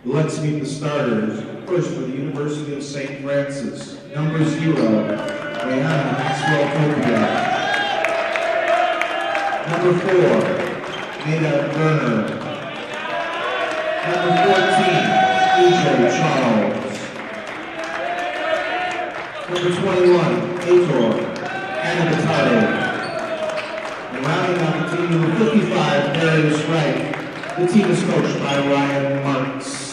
Let's meet the starters. First for the University of St. Francis, number 0, Rihanna Maxwell Topia. Number 4, Nada Werner. Number 14, EJ Charles. Number 21, Aitor Anabatato. And rounding out the team, number 55, Darius Wright. The team is coached by Ryan Marks.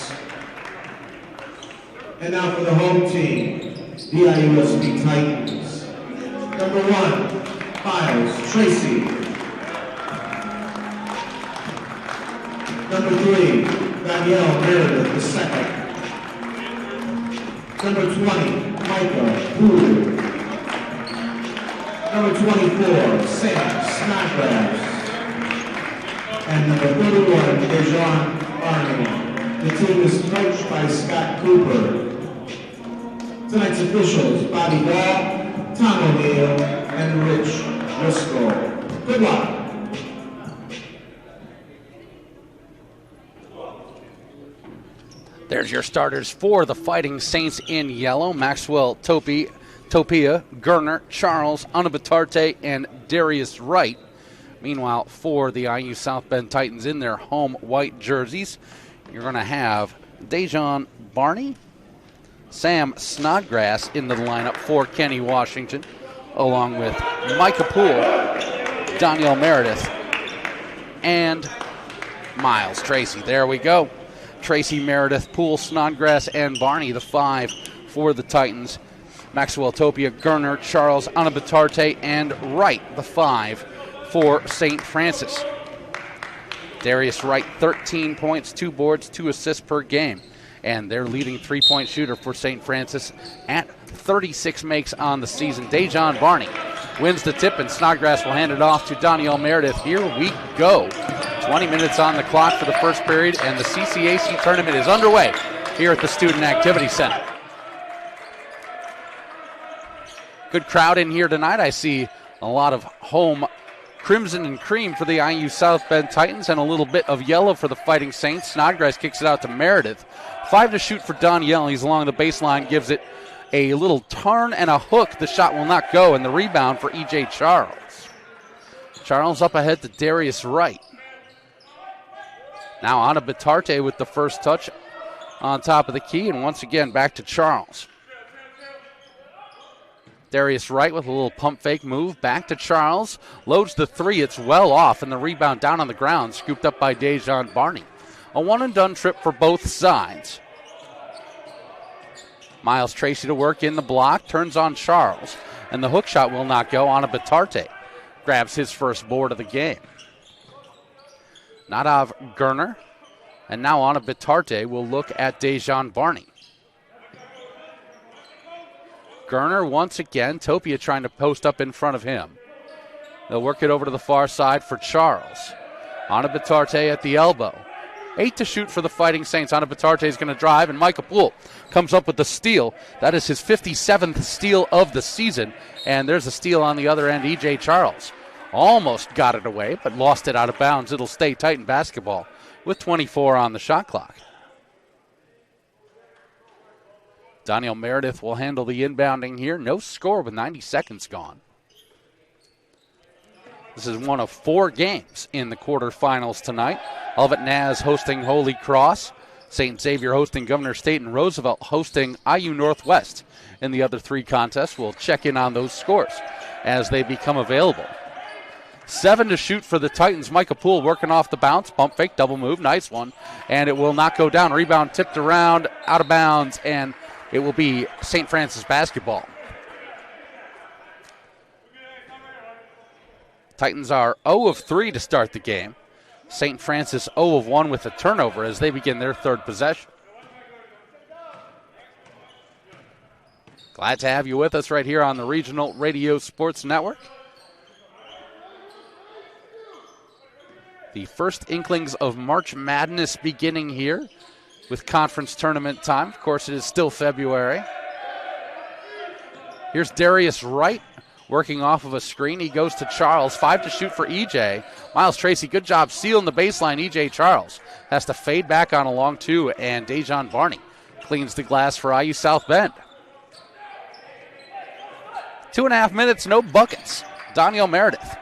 And now for the home team, the IUSB Titans. Number 1, Miles Tracy. Number 3, Danielle Meredith II. Number 20, Micah Poole. Number 24, Sam Snodgrass. And number 31, Dejan Barney. The team is coached by Scott Cooper. Tonight's officials, Bobby Ball, Tom O'Neill, and Rich Driscoll. Good luck. There's your starters for the Fighting Saints in yellow. Maxwell Topia, Gerner, Charles, Anabatarte, and Darius Wright. Meanwhile, for the IU South Bend Titans in their home white jerseys, you're going to have Dejan Barney, Sam Snodgrass in the lineup for Kenny Washington, along with Micah Poole, Danielle Meredith, and Miles Tracy. There we go. Tracy, Meredith, Poole, Snodgrass, and Barney, the 5 for the Titans. Maxwell Topia, Gerner, Charles, Anabatarte, and Wright, the 5 for St. Francis. Darius Wright, 13 points, 2 boards, 2 assists per game. And their leading three-point shooter for St. Francis at 36 makes on the season. Dejan Barney wins the tip, and Snodgrass will hand it off to Danielle Meredith. Here we go. 20 minutes on the clock for the first period, and the CCAC tournament is underway here at the Student Activity Center. Good crowd in here tonight. I see a lot of home crimson and cream for the IU South Bend Titans and a little bit of yellow for the Fighting Saints. Snodgrass kicks it out to Meredith. 5 to shoot for Danielle. He's along the baseline, gives it a little turn and a hook. The shot will not go, and the rebound for E.J. Charles. Charles up ahead to Darius Wright. Now on to Batarte with the first touch on top of the key, and once again back to Charles. Darius Wright with a little pump fake move, back to Charles, loads the 3, it's well off, and the rebound down on the ground, scooped up by Dejan Barney. A one-and-done trip for both sides. Miles Tracy to work in the block, turns on Charles, and the hook shot will not go. On a Batarte grabs his first board of the game. Nadav Gerner, and now on a Batarte will look at Dejan Barney. Gerner once again, Topia trying to post up in front of him. They'll work it over to the far side for Charles. On a Batarte at the elbow. 8 to shoot for the Fighting Saints. Ana Batarte is going to drive, and Micah Poole comes up with the steal. That is his 57th steal of the season, and there's a steal on the other end. E.J. Charles almost got it away, but lost it out of bounds. It'll stay Titan basketball with 24 on the shot clock. Danielle Meredith will handle the inbounding here. No score with 90 seconds gone. This is one of 4 games in the quarterfinals tonight. Olivet Naz hosting Holy Cross. St. Xavier hosting Governor State, and Roosevelt hosting IU Northwest. In the other 3 contests, we'll check in on those scores as they become available. 7 to shoot for the Titans. Micah Poole working off the bounce. Pump fake, double move, nice one. And it will not go down. Rebound tipped around, out of bounds, and it will be St. Francis basketball. Titans are 0 of 3 to start the game. St. Francis 0 of 1 with a turnover as they begin their 3rd possession. Glad to have you with us right here on the Regional Radio Sports Network. The first inklings of March Madness beginning here with conference tournament time. Of course, it is still February. Here's Darius Wright Working off of a screen, he goes to Charles. 5 to shoot for EJ. Miles Tracy, good job sealing the baseline. EJ Charles has to fade back on a long two, and Dejon Barney cleans the glass for IU South Bend. 2.5 minutes, no buckets. Daniel Meredith.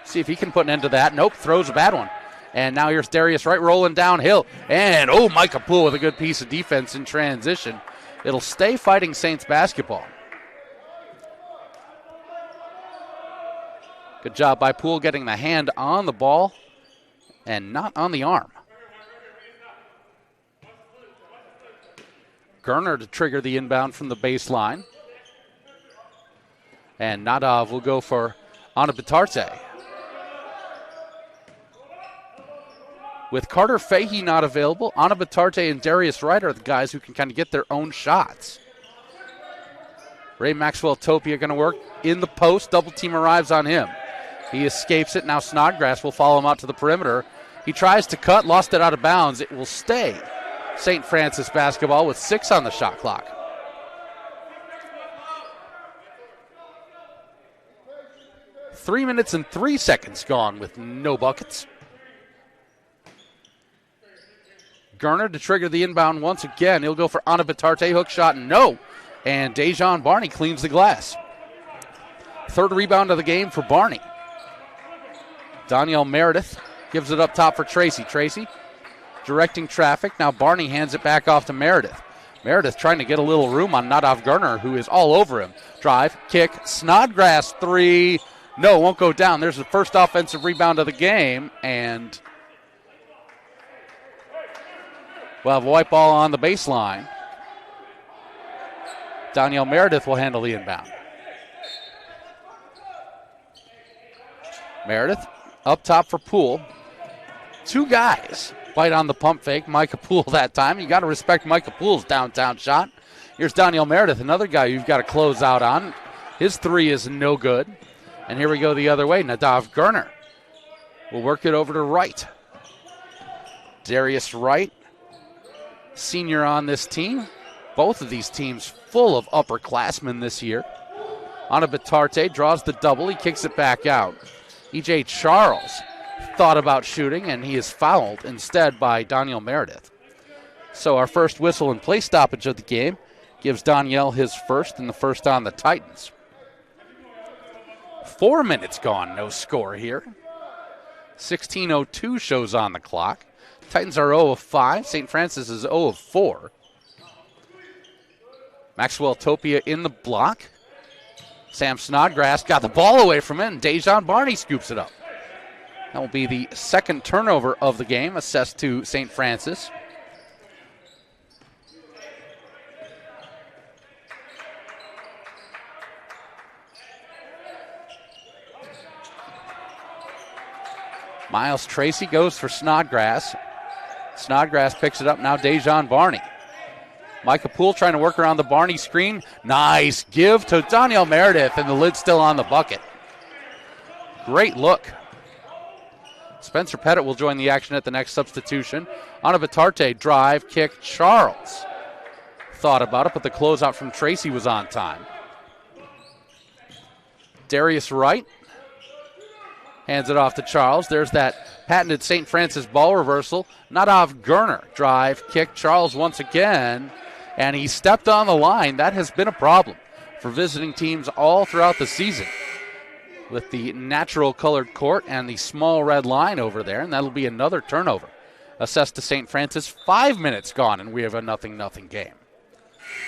See if he can put an end to that. Nope, throws a bad one. And now here's Darius Wright rolling downhill. And, Micah Poole with a good piece of defense in transition. It'll stay Fighting Saints basketball. Good job by Poole getting the hand on the ball and not on the arm. Gerner to trigger the inbound from the baseline. And Nadav will go for Ana Bitarte. With Carter Fahey not available, Ana Bitarte and Darius Wright are the guys who can kind of get their own shots. Ray Maxwell Topia going to work in the post. Double team arrives on him. He escapes it. Now Snodgrass will follow him out to the perimeter. He tries to cut, lost it out of bounds. It will stay St. Francis basketball with 6 on the shot clock. Three minutes and 3 seconds gone with no buckets. Garner to trigger the inbound once again. He'll go for Ana Bitarte. Hook shot, no. And Dejon Barney cleans the glass. Third rebound of the game for Barney. Danielle Meredith gives it up top for Tracy. Tracy directing traffic. Now Barney hands it back off to Meredith. Meredith trying to get a little room on Nadav Garner, who is all over him. Drive, kick, Snodgrass three. No, won't go down. There's the first offensive rebound of the game, and we'll have a white ball on the baseline. Danielle Meredith will handle the inbound. Meredith up top for Poole. Two guys fight on the pump fake. Micah Poole that time. You got to respect Micah Poole's downtown shot. Here's Danielle Meredith, another guy you've got to close out on. His three is no good. And here we go the other way. Nadav Garner will work it over to Wright. Darius Wright, senior on this team. Both of these teams full of upperclassmen this year. Ana Bitarte draws the double. He kicks it back out. EJ Charles thought about shooting, and he is fouled instead by Danielle Meredith. So our first whistle and play stoppage of the game gives Danielle his first and the first on the Titans. 4 minutes gone, no score here. 16:02 shows on the clock. Titans are 0 of 5. St. Francis is 0 of 4. Maxwell Topia in the block. Sam Snodgrass got the ball away from it, and Dejon Barney scoops it up. That will be the second turnover of the game, assessed to St. Francis. Miles Tracy goes for Snodgrass. Snodgrass picks it up, now Dejon Barney. Micah Poole trying to work around the Barney screen. Nice give to Danielle Meredith, and the lid's still on the bucket. Great look. Spencer Pettit will join the action at the next substitution. Ana Bitarte, drive, kick, Charles. Thought about it, but the closeout from Tracy was on time. Darius Wright hands it off to Charles. There's that patented St. Francis ball reversal. Nadav Garner, drive, kick, Charles once again. And he stepped on the line. That has been a problem for visiting teams all throughout the season, with the natural colored court and the small red line over there, and that'll be another turnover. Assessed to St. Francis, 5 minutes gone, and we have a 0-0 game.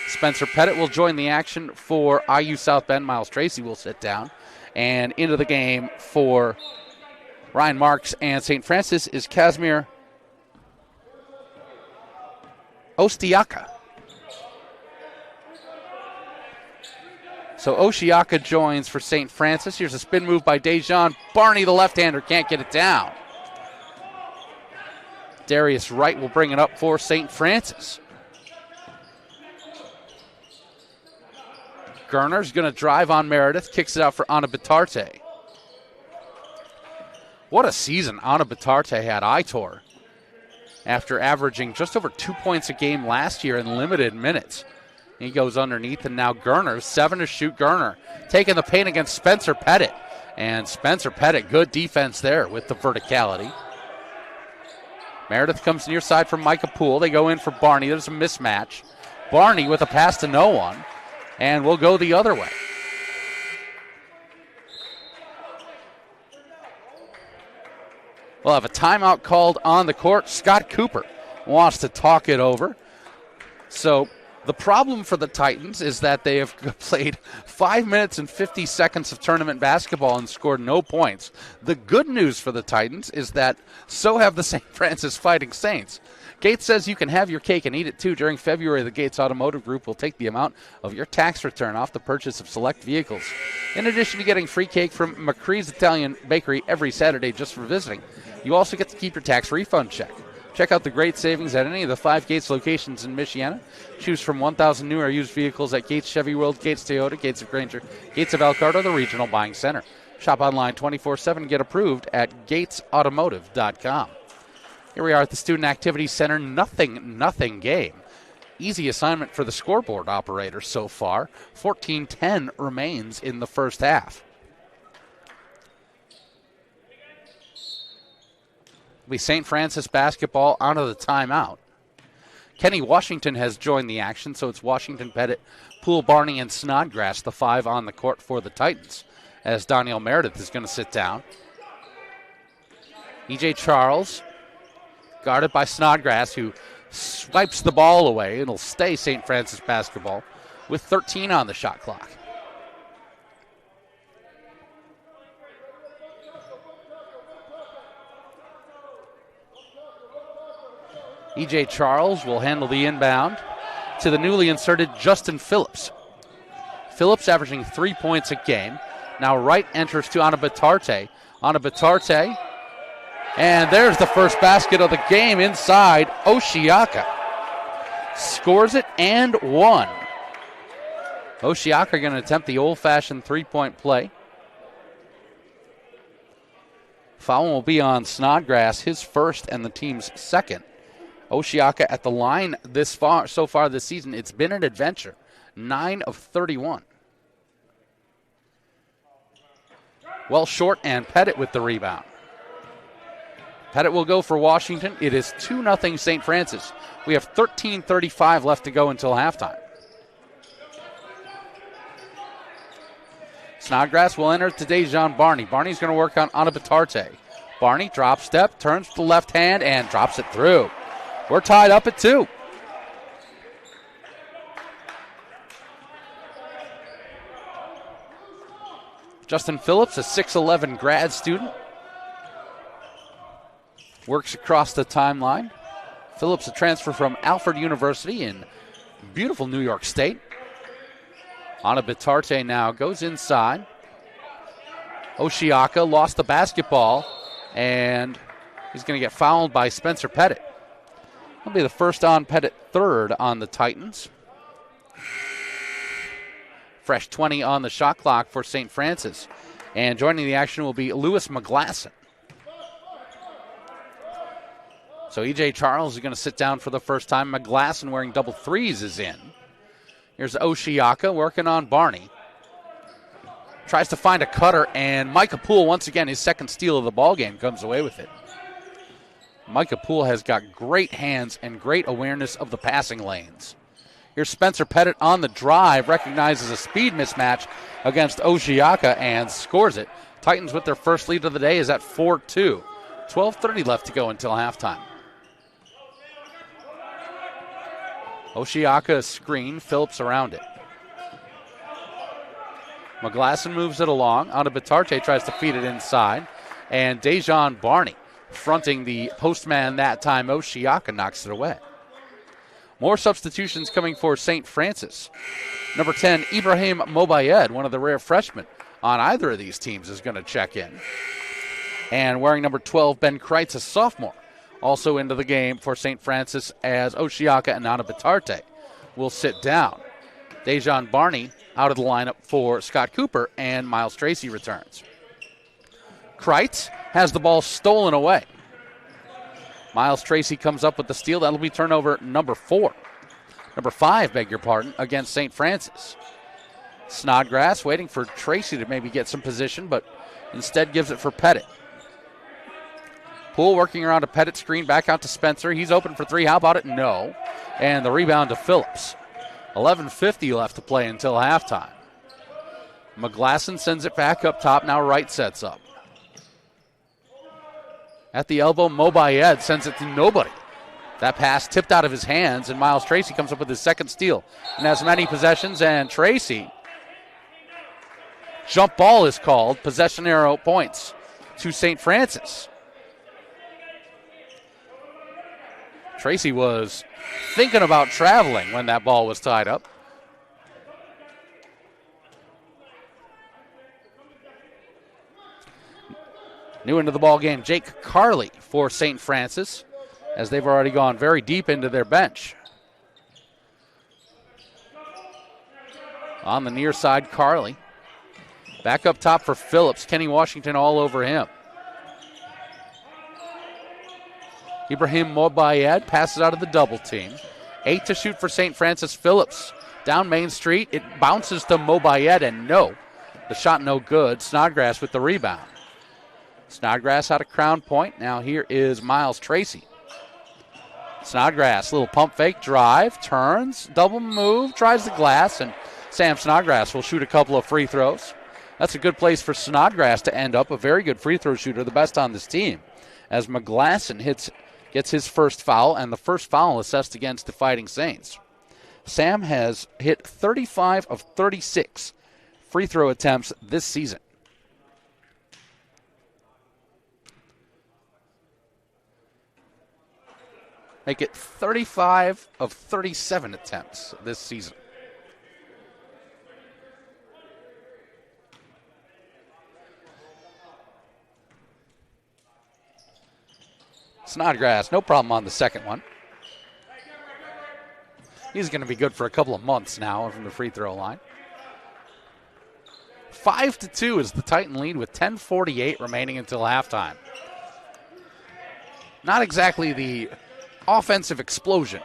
Spencer Pettit will join the action for IU South Bend. Miles Tracy will sit down. And into the game for Ryan Marks and St. Francis is Casimir Ostiaka. So Oshiaka joins for St. Francis. Here's a spin move by Dejon Barney, the left-hander, can't get it down. Darius Wright will bring it up for St. Francis. Garner's going to drive on Meredith, kicks it out for Ana Bitarte. What a season Ana Bitarte had, Itor, after averaging just over 2 points a game last year in limited minutes. He goes underneath, and now Gerner, 7 to shoot. Gerner taking the paint against Spencer Pettit. And Spencer Pettit, good defense there with the verticality. Meredith comes near side from Micah Poole. They go in for Barney. There's a mismatch. Barney with a pass to no one, and we'll go the other way. We'll have a timeout called on the court. Scott Cooper wants to talk it over. So the problem for the Titans is that they have played 5 minutes and 50 seconds of tournament basketball and scored no points. The good news for the Titans is that so have the St. Francis Fighting Saints. Gates says you can have your cake and eat it too. During February, the Gates Automotive Group will take the amount of your tax return off the purchase of select vehicles. In addition to getting free cake from McCree's Italian Bakery every Saturday just for visiting, you also get to keep your tax refund check. Check out the great savings at any of the 5 Gates locations in Michiana. Choose from 1,000 new or used vehicles at Gates Chevy World, Gates Toyota, Gates of Granger, Gates of Elkhart, or the Regional Buying Center. Shop online 24/7. Get approved at GatesAutomotive.com. Here we are at the Student Activity Center. Nothing game. Easy assignment for the scoreboard operator so far. 14-10 remains in the first half. It'll be St. Francis basketball out of the timeout. Kenny Washington has joined the action, so it's Washington, Pettit, Poole, Barney, and Snodgrass, the 5 on the court for the Titans, as Danielle Meredith is going to sit down. E.J. Charles, guarded by Snodgrass, who swipes the ball away. It'll stay St. Francis basketball with 13 on the shot clock. E.J. Charles will handle the inbound to the newly inserted Justin Phillips. Phillips averaging 3 points a game. Now Wright enters to Anna Batarte. Anna Batarte, and there's the first basket of the game inside. Oshiaka scores it and one. Oshiaka going to attempt the old-fashioned three-point play. Foul will be on Snodgrass, his first and the team's second. Oshiaka at the line so far this season. It's been an adventure. 9 of 31. Well short, and Pettit with the rebound. Pettit will go for Washington. It is 2-0 St. Francis. We have 13:35 left to go until halftime. Snodgrass will enter to Dejan Barney. Barney's going to work on Anna Batarte. Barney drop step, turns to the left hand, and drops it through. We're tied up at 2. Justin Phillips, a 6'11 grad student, works across the timeline. Phillips, a transfer from Alfred University in beautiful New York State. Anna Batarte now goes inside. Oshiaka lost the basketball, and he's going to get fouled by Spencer Pettit. That'll be the first on Pettit, third on the Titans. Fresh 20 on the shot clock for St. Francis. And joining the action will be Lewis McGlasson. So E.J. Charles is going to sit down for the first time. McGlasson wearing double threes is in. Here's Oshiaka working on Barney. Tries to find a cutter, and Micah Poole, once again, his second steal of the ball game, comes away with it. Micah Poole has got great hands and great awareness of the passing lanes. Here's Spencer Pettit on the drive, recognizes a speed mismatch against Oshiaka and scores it. Titans with their first lead of the day is at 4-2. 12:30 left to go until halftime. Oshiaka screen, Phillips around it. McGlasson moves it along. Anna Batarte tries to feed it inside. And Dejan Barney fronting the postman that time. Oshiaka knocks it away. More substitutions coming for St. Francis. Number 10, Ibrahim Mobayed, one of the rare freshmen on either of these teams, is going to check in. And wearing number 12, Ben Kreitz, a sophomore, also into the game for St. Francis, as Oshiaka and Anna Batarte will sit down. Dejan Barney out of the lineup for Scott Cooper, and Miles Tracy returns. Kreitz has the ball stolen away. Miles Tracy comes up with the steal. That'll be turnover number 4. Number 5, beg your pardon, against St. Francis. Snodgrass waiting for Tracy to maybe get some position, but instead gives it for Pettit. Poole working around a Pettit screen, back out to Spencer. He's open for 3. How about it? No. And the rebound to Phillips. 11:50 left to play until halftime. McGlasson sends it back up top. Now Wright sets up. At the elbow, Mobayed sends it to nobody. That pass tipped out of his hands, and Miles Tracy comes up with his second steal and has many possessions. And Tracy, jump ball is called. Possession arrow points to St. Francis. Tracy was thinking about traveling when that ball was tied up. New into the ball game, Jake Carley for St. Francis, as they've already gone very deep into their bench. On the near side, Carley. Back up top for Phillips. Kenny Washington all over him. Ibrahim Mobayed passes out of the double team. 8 to shoot for St. Francis. Phillips down Main Street. It bounces to Mobayed, and no. The shot no good. Snodgrass with the rebound. Snodgrass out of Crown Point. Now here is Miles Tracy. Snodgrass, little pump fake, drive, turns, double move, tries the glass, and Sam Snodgrass will shoot a couple of free throws. That's a good place for Snodgrass to end up, a very good free throw shooter, the best on this team, as McGlasson gets his first foul, and the first foul assessed against the Fighting Saints. Sam has hit 35 of 36 free throw attempts this season. Make it 35 of 37 attempts this season. Snodgrass, no problem on the second one. He's going to be good for a couple of months now from the free throw line. 5-2 is the Titan lead with 10:48 remaining until halftime. Not exactly the offensive explosion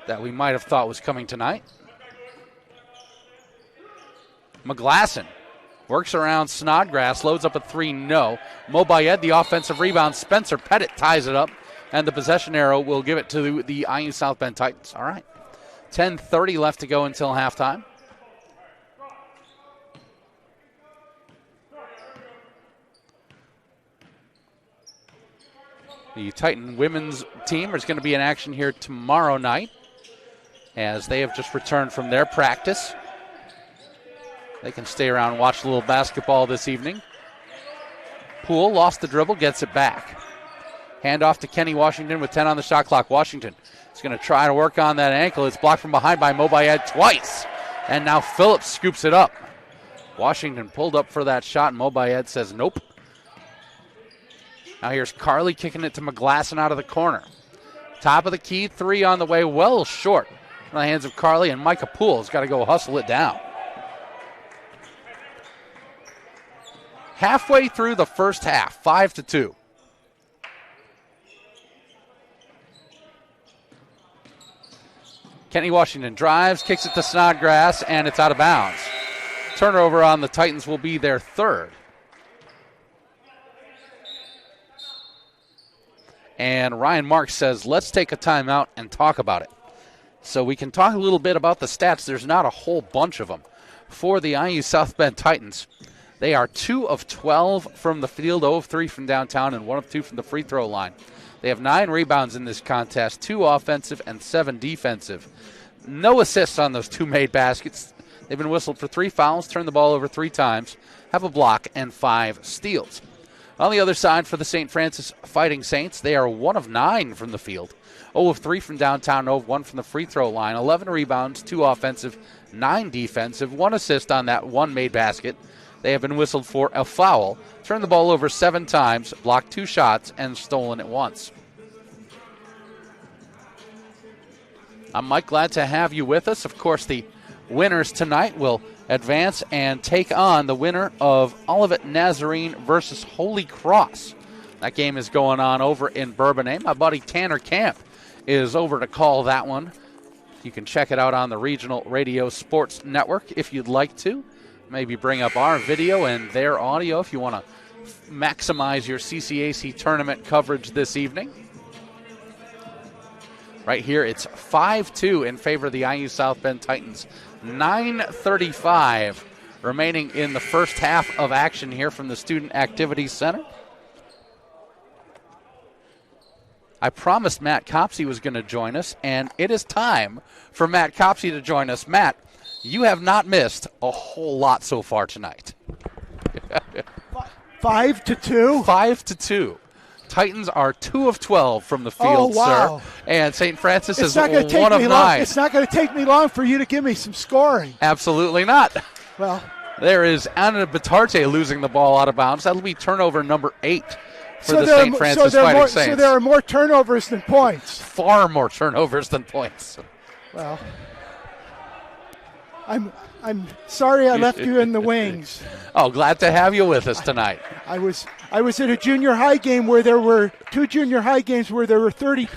that we might have thought was coming tonight. McGlasson works around Snodgrass, loads up a 3, no. Mobayed, the offensive rebound. Spencer Pettit ties it up, and the possession arrow will give it to the IU South Bend Titans. All right, 10:30 left to go until halftime. The Titan women's team is going to be in action here tomorrow night, as they have just returned from their practice. They can stay around and watch a little basketball this evening. Poole lost the dribble, gets it back. Hand off to Kenny Washington with 10 on the shot clock. Washington is going to try to work on that ankle. It's blocked from behind by Mobayed twice. And now Phillips scoops it up. Washington pulled up for that shot, and Mobayed says nope. Now here's Carley kicking it to McGlasson out of the corner. Top of the key, 3 on the way, well short. In the hands of Carley, and Micah Poole's got to go hustle it down. Halfway through the first half, 5-2. Kenny Washington drives, kicks it to Snodgrass, and it's out of bounds. Turnover on the Titans will be their third. And Ryan Marks says, let's take a timeout and talk about it. So we can talk a little bit about the stats. There's not a whole bunch of them. For the IU South Bend Titans, they are 2 of 12 from the field, 0 of 3 from downtown, and 1 of 2 from the free throw line. They have 9 rebounds in this contest, 2 offensive and 7 defensive. No assists on those 2 made baskets. They've been whistled for 3 fouls, turned the ball over 3 times, have a block, and 5 steals. On the other side for the St. Francis Fighting Saints, they are 1 of 9 from the field, 0 of 3 from downtown, 0 of 1 from the free throw line, 11 rebounds, 2 offensive, 9 defensive, 1 assist on that 1 made basket. They have been whistled for a foul, turned the ball over 7 times, blocked 2 shots, and stolen it once. I'm Mike, glad to have you with us. Of course, the winners tonight will advance and take on the winner of Olivet Nazarene versus Holy Cross. That game is going on over in Bourbonnais. My buddy Tanner Camp is over to call that one You can check it out on the Regional Radio Sports Network if you'd like to. Maybe bring up our video and their audio if you want to maximize your CCAC tournament coverage this evening. Right here, it's 5-2 in favor of the IU South Bend Titans. 9:35 remaining in the first half of action here from the Student Activities Center. I promised Matt Copsey was going to join us, and it is time for Matt Copsey to join us. Matt, you have not missed a whole lot so far tonight. 5-2? 5-2. Titans are 2 of 12 from the field, wow. sir. And St. Francis is 1 of 9. It's not going to take me long for you to give me some scoring. Absolutely not. Well, there is Anna Batarte losing the ball out of bounds. That'll be turnover number 8 for the St. Francis Fighting Saints. So there are more turnovers than points. Far more turnovers than points. Well, I'm sorry I left you in the wings. Oh, glad to have you with us tonight. I was at a junior high game where there were 2 junior high games where there were 30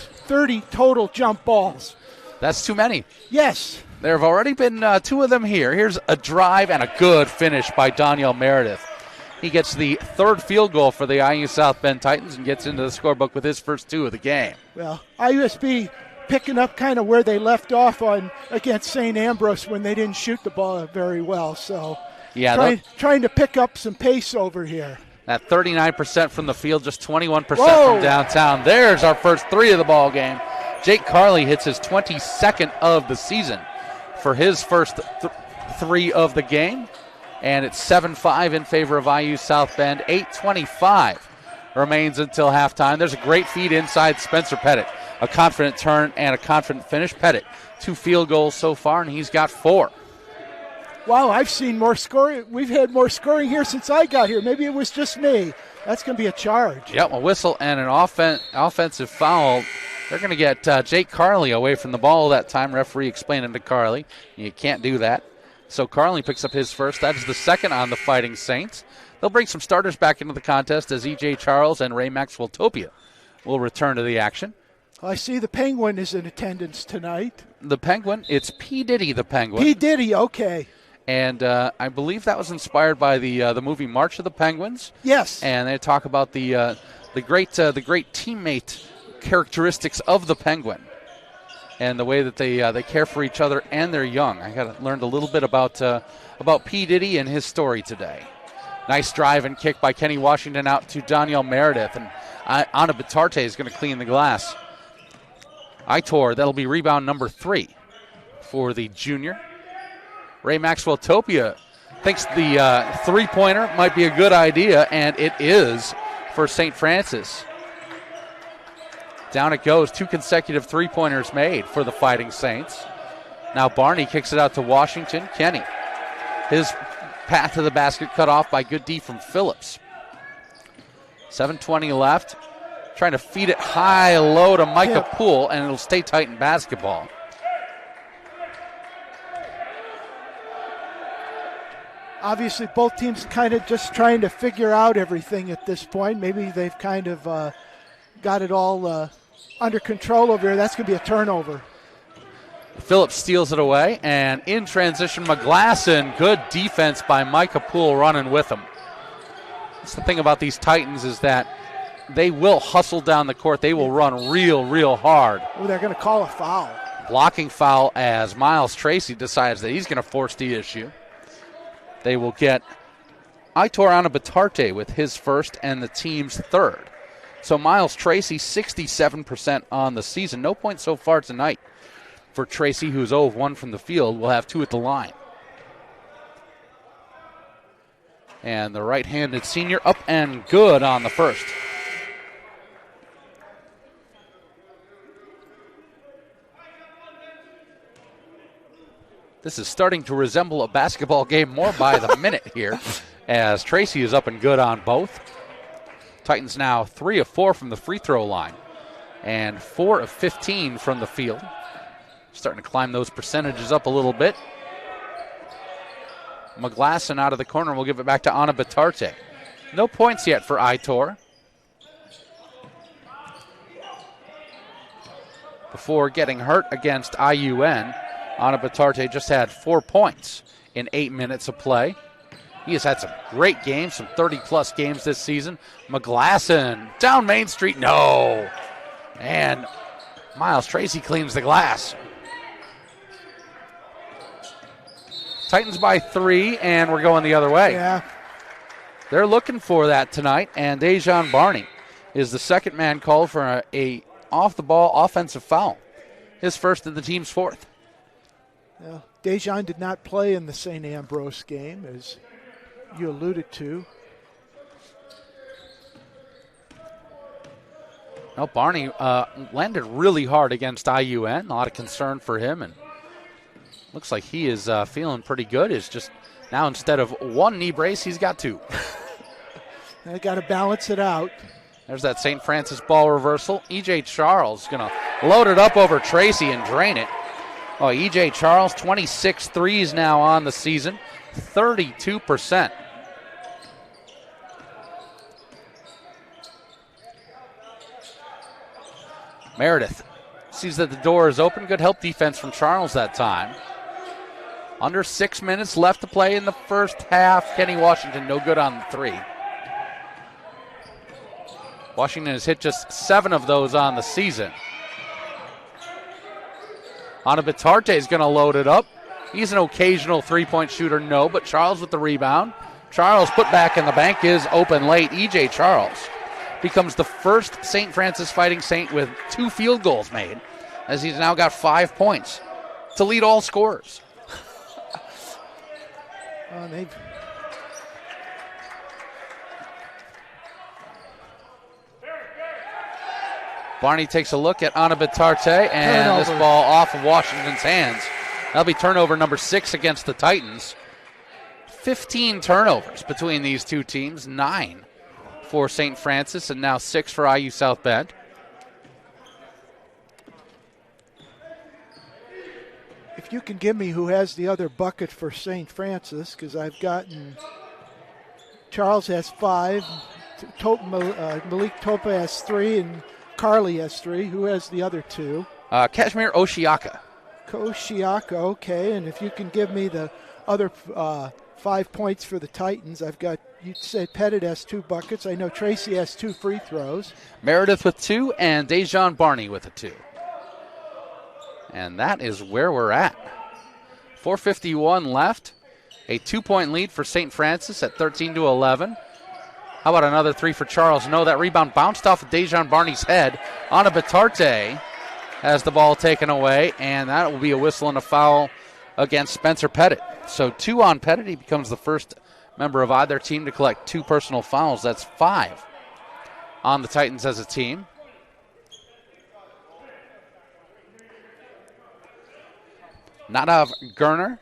total jump balls. That's too many. Yes. There have already been 2 of them here. Here's a drive and a good finish by Daniel Meredith. He gets the 3rd field goal for the IU South Bend Titans and gets into the scorebook with his first 2 of the game. Well, IUSB picking up kind of where they left off on against St. Ambrose when they didn't shoot the ball very well. So yeah, trying to pick up some pace over here. At 39% from the field, just 21% from downtown. There's our first 3 of the ball game. Jake Carley hits his 22nd of the season for his first 3 of the game. And it's 7-5 in favor of IU South Bend. 8:25 remains until halftime. There's a great feed inside Spencer Pettit. A confident turn and a confident finish. Pettit, 2 field goals so far, and he's got 4. Wow, I've seen more scoring. We've had more scoring here since I got here. Maybe it was just me. That's going to be a charge. Yep, a whistle and an offensive foul. They're going to get Jake Carley away from the ball that time. Referee explaining to Carley, you can't do that. So Carley picks up his first. That is the second on the Fighting Saints. They'll bring some starters back into the contest as E.J. Charles and Ray Maxwell Topia will return to the action. I see the Penguin is in attendance tonight. The Penguin, it's P. Diddy the Penguin. P. Diddy, okay. And I believe that was inspired by the movie March of the Penguins. Yes. And they talk about the great teammate characteristics of the Penguin and the way that they care for each other and their young. I learned a little bit about P. Diddy and his story today. Nice drive and kick by Kenny Washington out to Daniel Meredith, and Anna Batarte is going to clean the glass. Itor, that'll be rebound number 3 for the junior. Ray Maxwell Topia thinks the three-pointer might be a good idea, and it is for St. Francis. Down it goes. 2 consecutive three-pointers made for the Fighting Saints. Now Barney kicks it out to Washington. Kenny, his path to the basket cut off by good D from Phillips. 7:20 left. Trying to feed it high-low to Micah Poole, and it'll stay tight in basketball. Obviously, both teams kind of just trying to figure out everything at this point. Maybe they've kind of got it all under control over here. That's going to be a turnover. Phillips steals it away, and in transition, McGlasson. Good defense by Micah Poole running with him. That's the thing about these Titans is that they will hustle down the court. They will run real hard. Oh, they're going to call a foul. Blocking foul as Miles Tracy decides that he's going to force the issue. They will get Itor Anabatarte with his first and the team's 3rd. So Miles Tracy, 67% on the season. No points so far tonight for Tracy, who's 0 of 1 from the field. Will have 2 at the line. And the right-handed senior up and good on the first. This is starting to resemble a basketball game more by the minute here, as Tracy is up and good on both. Titans now 3 of 4 from the free throw line and 4 of 15 from the field. Starting to climb those percentages up a little bit. McGlasson out of the corner. We'll give it back to Anna Batarte. No points yet for Itor. before getting hurt against IUN. Anna Batarte just had 4 points in 8 minutes of play. He has had some great games, some 30-plus games this season. McGlasson down Main Street, no. And Miles Tracy cleans the glass. Titans by 3, and we're going the other way. Yeah. They're looking for that tonight, and Dejan Barney is the second man called for a off-the-ball offensive foul. His first and the team's fourth. Well, Dejan did not play in the St. Ambrose game, as you alluded to. Well, Barney landed really hard against IUN. A lot of concern for him, and looks like he is feeling pretty good. It's just now instead of one knee brace, he's got 2. I got to balance it out. There's that St. Francis ball reversal. E.J. Charles going to load it up over Tracy and drain it. Oh, E.J. Charles, 26 threes now on the season, 32%. Meredith sees that the door is open. Good help defense from Charles that time. Under 6 minutes left to play in the first half. Kenny Washington no good on the 3. Washington has hit just 7 of those on the season. Anna Batarte is going to load it up. He's an occasional three-point shooter, no, but Charles with the rebound. Charles put back in the bank is open late. E.J. Charles becomes the first St. Francis Fighting Saint with 2 field goals made, as he's now got 5 points to lead all scorers. Barney takes a look at Anna Batarte, and turnover. This ball off of Washington's hands. That'll be turnover number 6 against the Titans. 15 turnovers between these two teams, 9 for St. Francis and now 6 for IU South Bend. If you can give me who has the other bucket for St. Francis, because I've gotten Charles has 5, Malik Topa has 3, and Carly has 3. Who has the other 2? Kashmir Oshiaka. Oshiaka, okay. And if you can give me the other 5 points for the Titans, I've got, you said Pettit has 2 buckets. I know Tracy has 2 free throws. Meredith with 2 and Dejan Barney with a 2. And that is where we're at. 4:51 left. A 2-point lead for St. Francis at 13-11. How about another 3 for Charles? No, that rebound bounced off of Dejan Barney's head. Anna Batarte has the ball taken away, and that will be a whistle and a foul against Spencer Pettit. So 2 on Pettit. He becomes the first member of either team to collect 2 personal fouls. That's 5 on the Titans as a team. Nadav Gerner,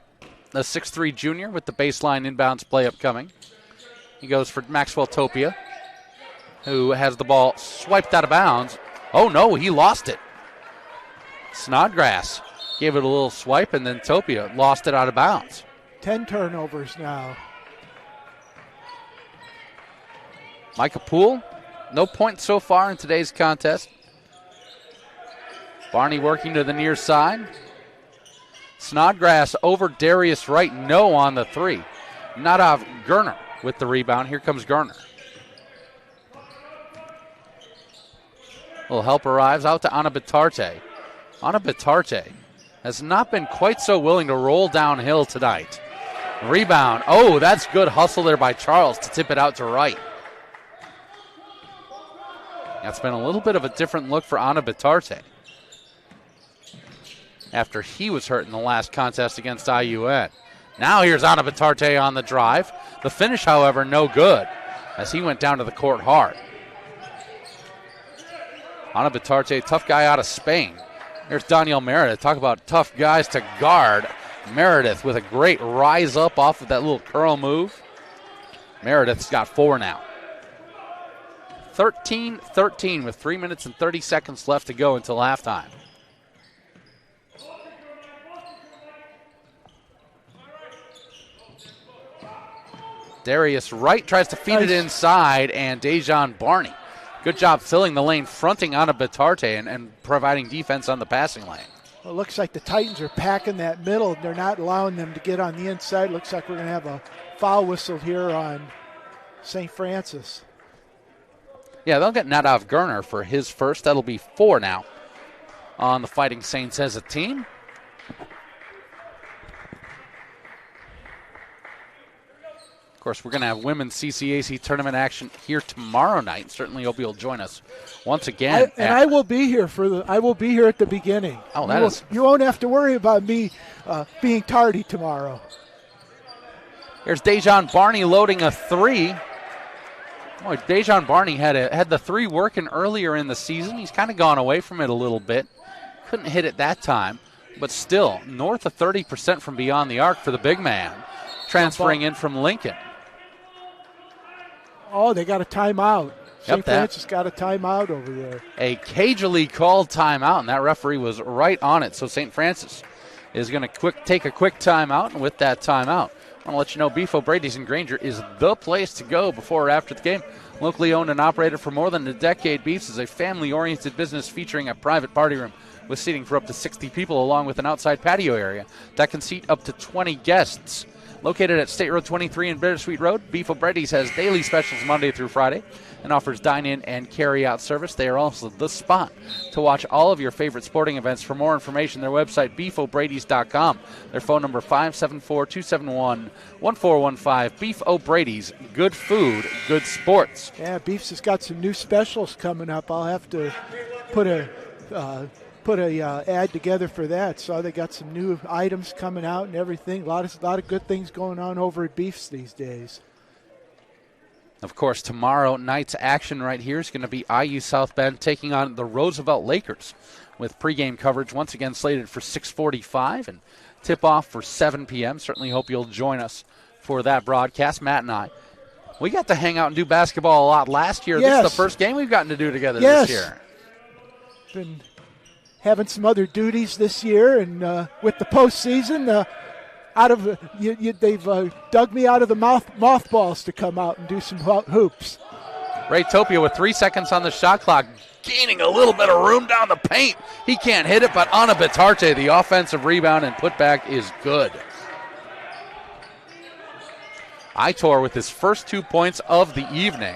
the 6'3 junior with the baseline inbounds play upcoming. He goes for Maxwell Topia, who has the ball swiped out of bounds. Oh, no, he lost it. Snodgrass gave it a little swipe, and then Topia lost it out of bounds. 10 turnovers now. Micah Poole, no points so far in today's contest. Barney working to the near side. Snodgrass over Darius Wright, no on the 3. Nadav Gerner with the rebound. Here comes Gerner. Little help arrives out to Anna Batarte. Anna Batarte has not been quite so willing to roll downhill tonight. Rebound. Oh, that's good hustle there by Charles to tip it out to Wright. That's been a little bit of a different look for Anna Batarte after he was hurt in the last contest against IUN. Now here's Anna Batarte on the drive. The finish, however, no good, as he went down to the court hard. Anna Batarte, tough guy out of Spain. There's Daniel Meredith. Talk about tough guys to guard. Meredith with a great rise up off of that little curl move. Meredith's got 4 now. 13-13 with 3 minutes and 30 seconds left to go until halftime. Darius Wright tries to feed it inside, and Dejan Barney Good job filling the lane, fronting on a Bitarte and providing defense on the passing lane. Well, it looks like the Titans are packing that middle. They're not allowing them to get on the inside. Looks like we're going to have a foul whistle here on St. Francis. Yeah, they'll get Nadav Gerner for his first. That'll be 4 now on the Fighting Saints as a team. Of course, we're going to have women's CCAC tournament action here tomorrow night. Certainly hope you'll join us once again. I will be here I will be here at the beginning. Oh, you won't have to worry about me being tardy tomorrow. Here's Dejan Barney loading a 3. Boy, Dejan Barney had the 3 working earlier in the season. He's kind of gone away from it a little bit. Couldn't hit it that time, but still north of 30% from beyond the arc for the big man, transferring in from Lincoln. Oh, they got a timeout. St. Francis got a timeout over there. A cagily called timeout, and that referee was right on it. So St. Francis is going to take a quick timeout, and with that timeout, I want to let you know Beef O'Brady's in Granger is the place to go before or after the game. Locally owned and operated for more than a decade, Beef's is a family-oriented business featuring a private party room with seating for up to 60 people, along with an outside patio area that can seat up to 20 guests. Located at State Road 23 and Bittersweet Road, Beef O'Brady's has daily specials Monday through Friday and offers dine-in and carry-out service. They are also the spot to watch all of your favorite sporting events. For more information, their website, beefobradys.com. Their phone number, 574-271-1415. Beef O'Brady's, good food, good sports. Yeah, Beef's has got some new specials coming up. I'll have to put a ad together for that. So they got some new items coming out and everything. A lot of good things going on over at Beef's these days. Of course, tomorrow night's action right here is going to be IU South Bend taking on the Roosevelt Lakers, with pregame coverage once again slated for 6:45 and tip-off for 7 p.m. Certainly hope you'll join us for that broadcast. Matt and I, we got to hang out and do basketball a lot last year. Yes. This is the first game we've gotten to do together this year. Been having some other duties this year, and with the postseason, they've dug me out of the mothballs to come out and do some hoops. Ray Topia with 3 seconds on the shot clock, gaining a little bit of room down the paint. He can't hit it, but Ana Bitarte, the offensive rebound and putback is good. Itor with his first 2 points of the evening.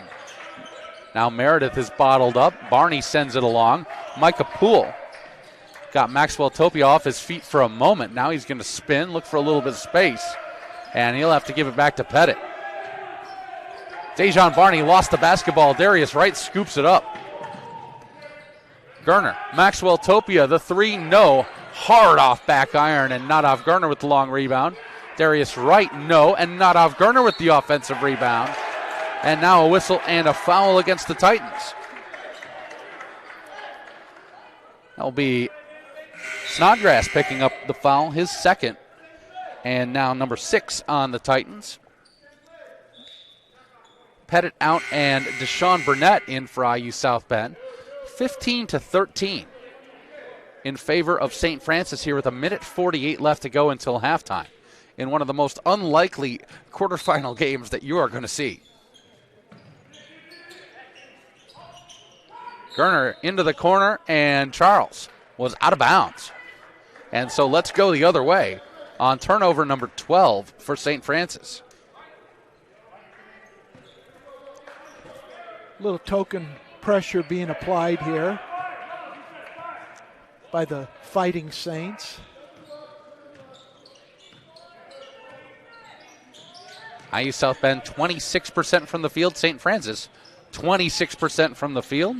Now Meredith is bottled up. Barney sends it along. Micah Poole got Maxwell Topia off his feet for a moment. Now he's going to spin, look for a little bit of space, and he'll have to give it back to Pettit. Dejan Barney lost the basketball. Darius Wright scoops it up. Gerner, Maxwell Topia, the 3, no. Hard off back iron, and Nadav Gerner with the long rebound. Darius Wright, no, and Nadav Gerner with the offensive rebound. And now a whistle and a foul against the Titans. That'll be Snodgrass picking up the foul, his second, and now number 6 on the Titans. Pettit out and Deshaun Burnett in for IU South Bend. 15-13 in favor of St. Francis here with 1:48 left to go until halftime in one of the most unlikely quarterfinal games that you are going to see. Gerner into the corner, and Charles was out of bounds. And so let's go the other way on turnover number 12 for St. Francis. Little token pressure being applied here by the Fighting Saints. IU South Bend 26% from the field. St. Francis 26% from the field.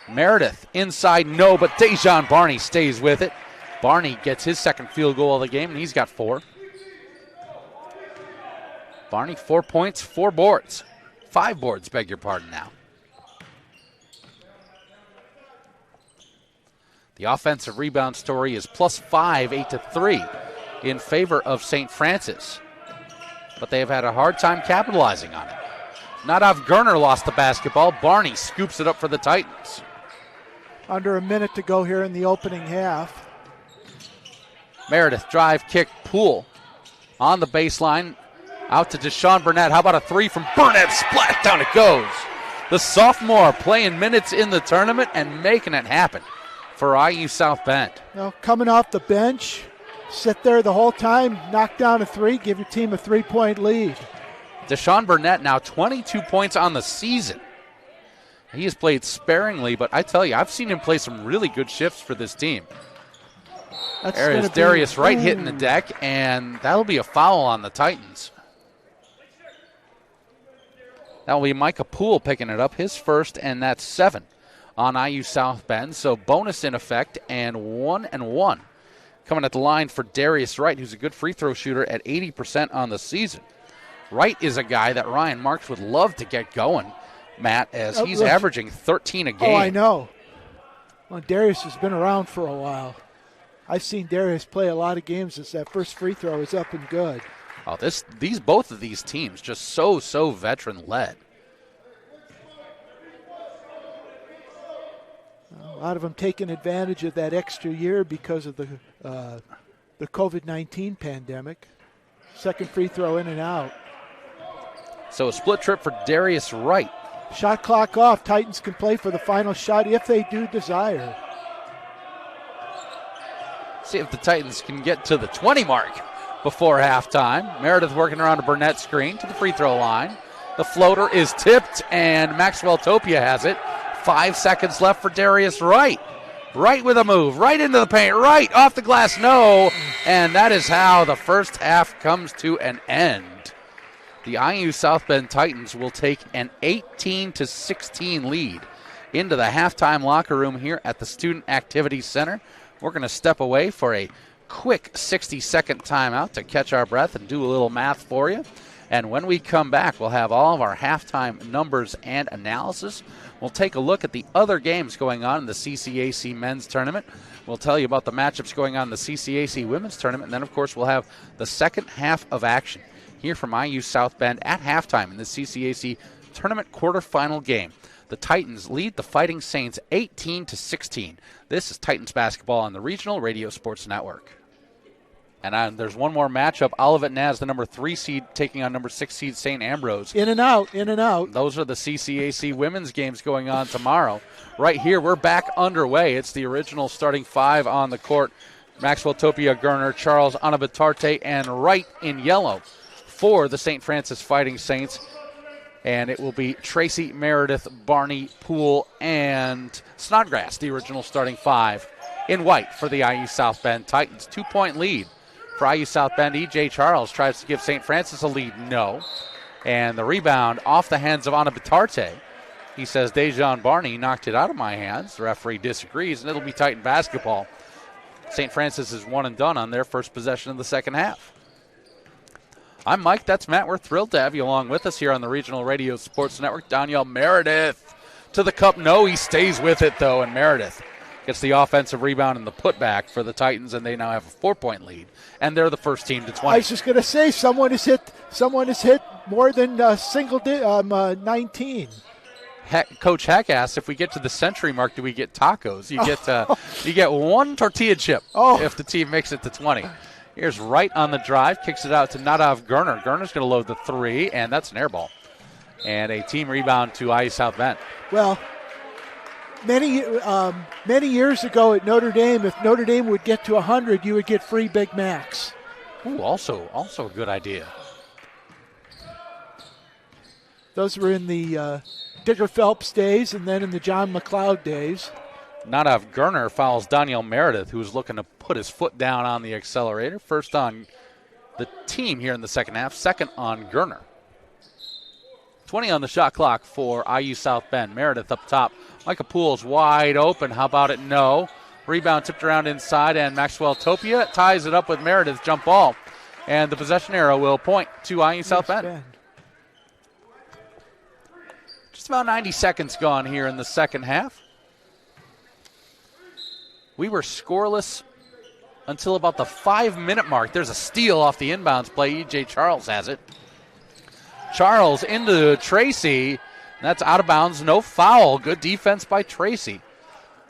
Meredith inside, no, but Dejan Barney stays with it. Barney gets his second field goal of the game, and he's got 4. Barney, 4 points, 4 boards. 5 boards, beg your pardon now. The offensive rebound story is +5, 8-3 in favor of St. Francis. But they have had a hard time capitalizing on it. Nadav Gerner lost the basketball. Barney scoops it up for the Titans. Under a minute to go here in the opening half. Meredith drive, kick, Poole on the baseline. Out to Deshaun Burnett. How about a 3 from Burnett? Splat, down it goes. The sophomore playing minutes in the tournament and making it happen for IU South Bend. Coming off the bench, sit there the whole time, knock down a three, give your team a 3-point lead. Deshaun Burnett now 22 points on the season. He has played sparingly, but I tell you, I've seen him play some really good shifts for this team. There is Darius Wright hitting the deck, and that'll be a foul on the Titans. That will be Micah Poole picking it up, his first, and that's 7 on IU South Bend. So bonus in effect, and 1-1. Coming at the line for Darius Wright, who's a good free throw shooter at 80% on the season. Wright is a guy that Ryan Marks would love to get going, Matt, as he's averaging 13 a game. Oh, I know. Well, Darius has been around for a while. I've seen Darius play a lot of games as that first free throw is up and good. Oh, both of these teams just so veteran-led. A lot of them taking advantage of that extra year because of the COVID-19 pandemic. Second free throw in and out. So a split trip for Darius Wright. Shot clock off. Titans can play for the final shot if they do desire. See if the Titans can get to the 20 mark before halftime. Meredith working around a Burnett screen to the free throw line. The floater is tipped, and Maxwell Topia has it. 5 seconds left for Darius Wright. Wright with a move, right into the paint, right off the glass, no. And that is how the first half comes to an end. The IU South Bend Titans will take an 18-16 lead into the halftime locker room here at the Student Activity Center. We're going to step away for a quick 60-second timeout to catch our breath and do a little math for you. And when we come back, we'll have all of our halftime numbers and analysis. We'll take a look at the other games going on in the CCAC men's tournament. We'll tell you about the matchups going on in the CCAC women's tournament. And then, of course, we'll have the second half of action here from IU South Bend at halftime in the CCAC tournament quarterfinal game. The Titans lead the Fighting Saints 18-16. This is Titans basketball on the Regional Radio Sports Network. And there's one more matchup. Olivet Naz, the number 3 seed, taking on number 6 seed St. Ambrose. In and out, in and out. Those are the CCAC women's games going on tomorrow. Right here, we're back underway. It's the original starting 5 on the court. Maxwell Topia, Gerner, Charles, Anabatarte, and Wright in yellow for the St. Francis Fighting Saints. And it will be Tracy, Meredith, Barney, Poole, and Snodgrass, the original starting 5 in white for the IU South Bend Titans. 2-point lead for IU South Bend. E.J. Charles tries to give St. Francis a lead. No. And the rebound off the hands of Anabatarte. He says, Dejan Barney knocked it out of my hands. The referee disagrees, and it'll be Titan basketball. St. Francis is one and done on their first possession of the second half. I'm Mike. That's Matt. We're thrilled to have you along with us here on the Regional Radio Sports Network. Daniel Meredith to the cup. No, he stays with it, though, and Meredith gets the offensive rebound and the putback for the Titans, and they now have a 4-point lead, and they're the first team to 20. I was just going to say someone has hit more than 19. Coach Heck asked, if we get to the century mark, do we get tacos? You get one tortilla chip if the team makes it to 20. Here's Wright on the drive, kicks it out to Nadav Gerner. Gerner's going to load the 3, and that's an air ball. And a team rebound to IU South Bend. Well, many years ago at Notre Dame, if Notre Dame would get to 100, you would get free Big Macs. Ooh, also a good idea. Those were in the Digger Phelps days and then in the John McLeod days. Nadav Gerner fouls Daniel Meredith, who's looking to put his foot down on the accelerator. First on the team here in the second half, second on Gerner. 20 on the shot clock for IU South Bend. Meredith up top. Micah Poole's wide open. How about it? No. Rebound tipped around inside, and Maxwell Topia ties it up with Meredith. Jump ball. And the possession arrow will point to IU South Bend. Just about 90 seconds gone here in the second half. We were scoreless until about the 5-minute mark. There's a steal off the inbounds play. E.J. Charles has it. Charles into Tracy. That's out of bounds. No foul. Good defense by Tracy.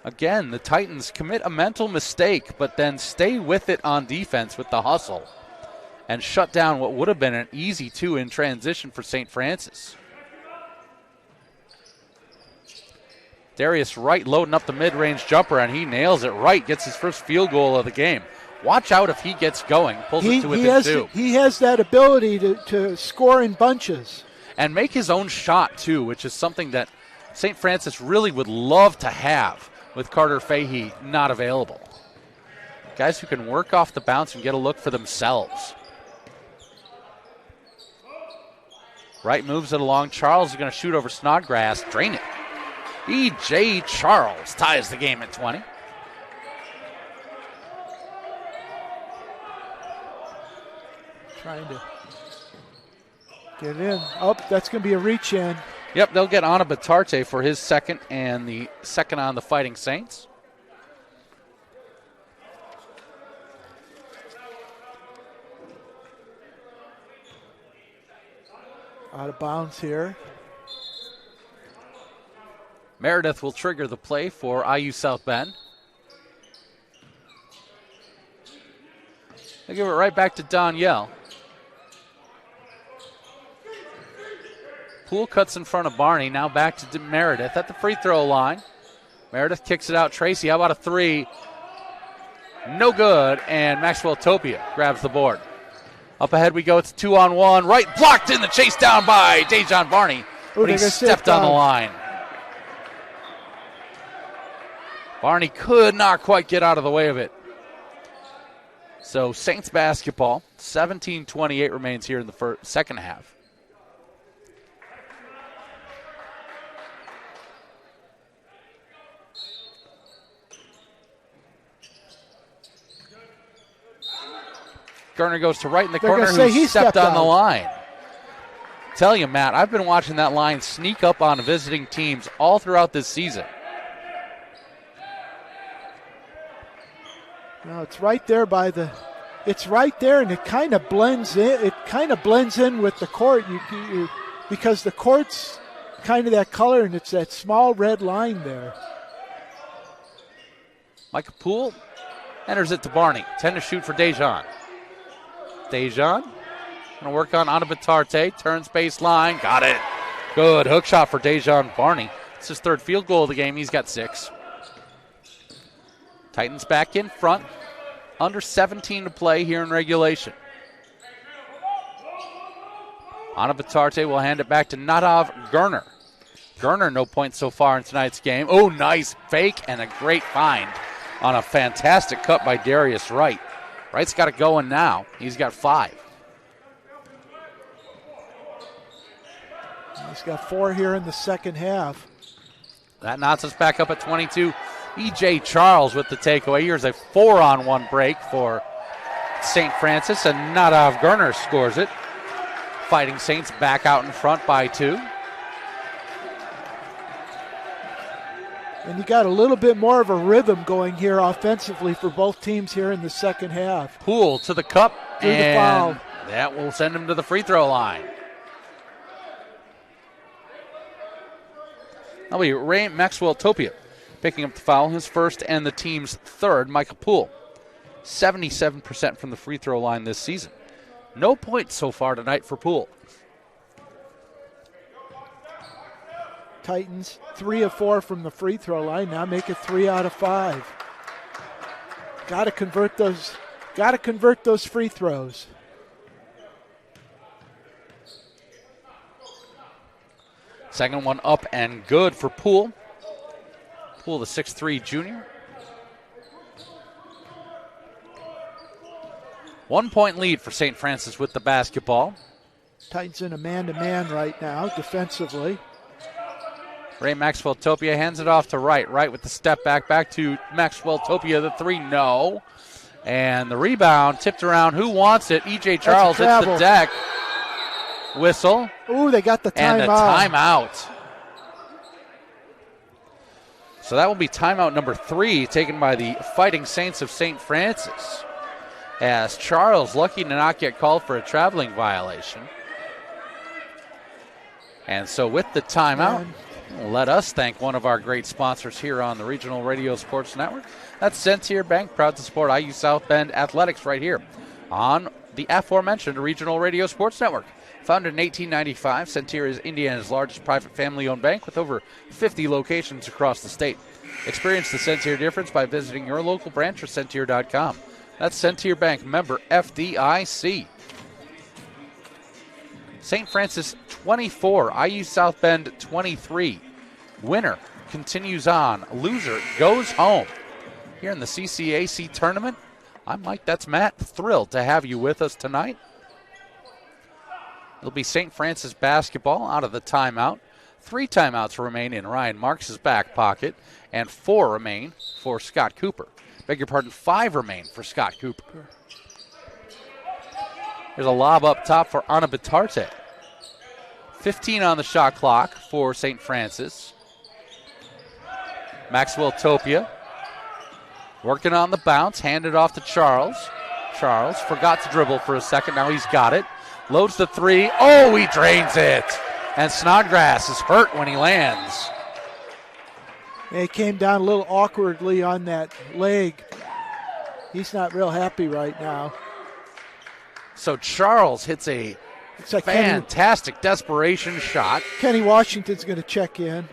Again, the Titans commit a mental mistake, but then stay with it on defense with the hustle and shut down what would have been an easy 2 in transition for St. Francis. Darius Wright loading up the mid-range jumper, and he nails it. Wright gets his first field goal of the game. Watch out if he gets going. Pulls it to within 2. He has that ability to score in bunches. And make his own shot, too, which is something that St. Francis really would love to have with Carter Fahey not available. Guys who can work off the bounce and get a look for themselves. Wright moves it along. Charles is going to shoot over Snodgrass. Drain it. E.J. Charles ties the game at 20. Trying to get in. Oh, that's going to be a reach in. Yep, they'll get Ana Batarte for his second and the second on the Fighting Saints. Out of bounds here. Meredith will trigger the play for IU South Bend. They give it right back to Danielle. Poole cuts in front of Barney. Now back to Meredith at the free throw line. Meredith kicks it out. Tracy, how about a 3? No good, and Maxwell Topia grabs the board. Up ahead we go. It's 2-on-1. Right blocked in the chase down by Dejon Barney, but he stepped on the line. Barney could not quite get out of the way of it. So Saints basketball, 17-28 remains here in the second half. Garner goes to right in the corner. He stepped on the line. Tell you, Matt, I've been watching that line sneak up on visiting teams all throughout this season. No, it's right there it's right there, and it kind of blends in. It kind of blends in with the court, because the court's kind of that color, and it's that small red line there. Micah Poole enters it to Barney. 10 to shoot for Dejon. Dejon going to work on Ana Batarte. Turns baseline. Got it. Good hook shot for Dejon Barney. It's his third field goal of the game. He's got 6. Titans back in front. Under 17 to play here in regulation. Ana Batarte will hand it back to Nadav Gerner. Gerner, no points so far in tonight's game. Oh, nice fake and a great find on a fantastic cut by Darius Wright. Wright's got it going now. He's got 5. He's got 4 here in the second half. That knocks us back up at 22. E.J. Charles with the takeaway. Here's a 4-on-1 break for St. Francis, and Nadav Gerner scores it. Fighting Saints back out in front by 2. And you got a little bit more of a rhythm going here offensively for both teams here in the second half. Poole to the cup, through the foul. That will send him to the free throw line. That'll be Ray Maxwell Topia picking up the foul, his first and the team's third. Micah Poole, 77% from the free throw line this season. No points so far tonight for Poole. Titans 3 of 4 from the free throw line. Now make it 3 out of 5. Got to convert those. Got to convert those free throws. Second one up and good for Poole. Poole, the 6'3 junior. 1 point lead for St. Francis with the basketball. Titans in a man-to-man right now defensively. Ray Maxwell Topia hands it off to Wright. Wright with the step back to Maxwell Topia. The 3, no. And the rebound tipped around. Who wants it? E.J. Charles hits the deck. Whistle. Ooh, they got the timeout. And the timeout. So that will be timeout number 3 taken by the Fighting Saints of St. Francis. As Charles, lucky to not get called for a traveling violation. And so with the timeout, let us thank one of our great sponsors here on the Regional Radio Sports Network. That's Centier Bank, proud to support IU South Bend athletics right here on the aforementioned Regional Radio Sports Network. Founded in 1895, Centier is Indiana's largest private family-owned bank with over 50 locations across the state. Experience the Centier difference by visiting your local branch or Centier.com. That's Centier Bank, member FDIC. St. Francis 24, IU South Bend 23. Winner continues on. Loser goes home. Here in the CCAC tournament, I'm Mike, that's Matt. Thrilled to have you with us tonight. It'll be St. Francis basketball out of the timeout. 3 timeouts remain in Ryan Marks' back pocket, and 4 remain for Scott Cooper. Beg your pardon, 5 remain for Scott Cooper. There's a lob up top for Anna Bitarte. 15 on the shot clock for St. Francis. Maxwell Topia working on the bounce, handed off to Charles. Charles forgot to dribble for a second, now he's got it. Loads the 3. Oh, he drains it. And Snodgrass is hurt when he lands. He came down a little awkwardly on that leg. He's not real happy right now. So Charles hits a fantastic desperation shot. Kenny Washington's going to check in.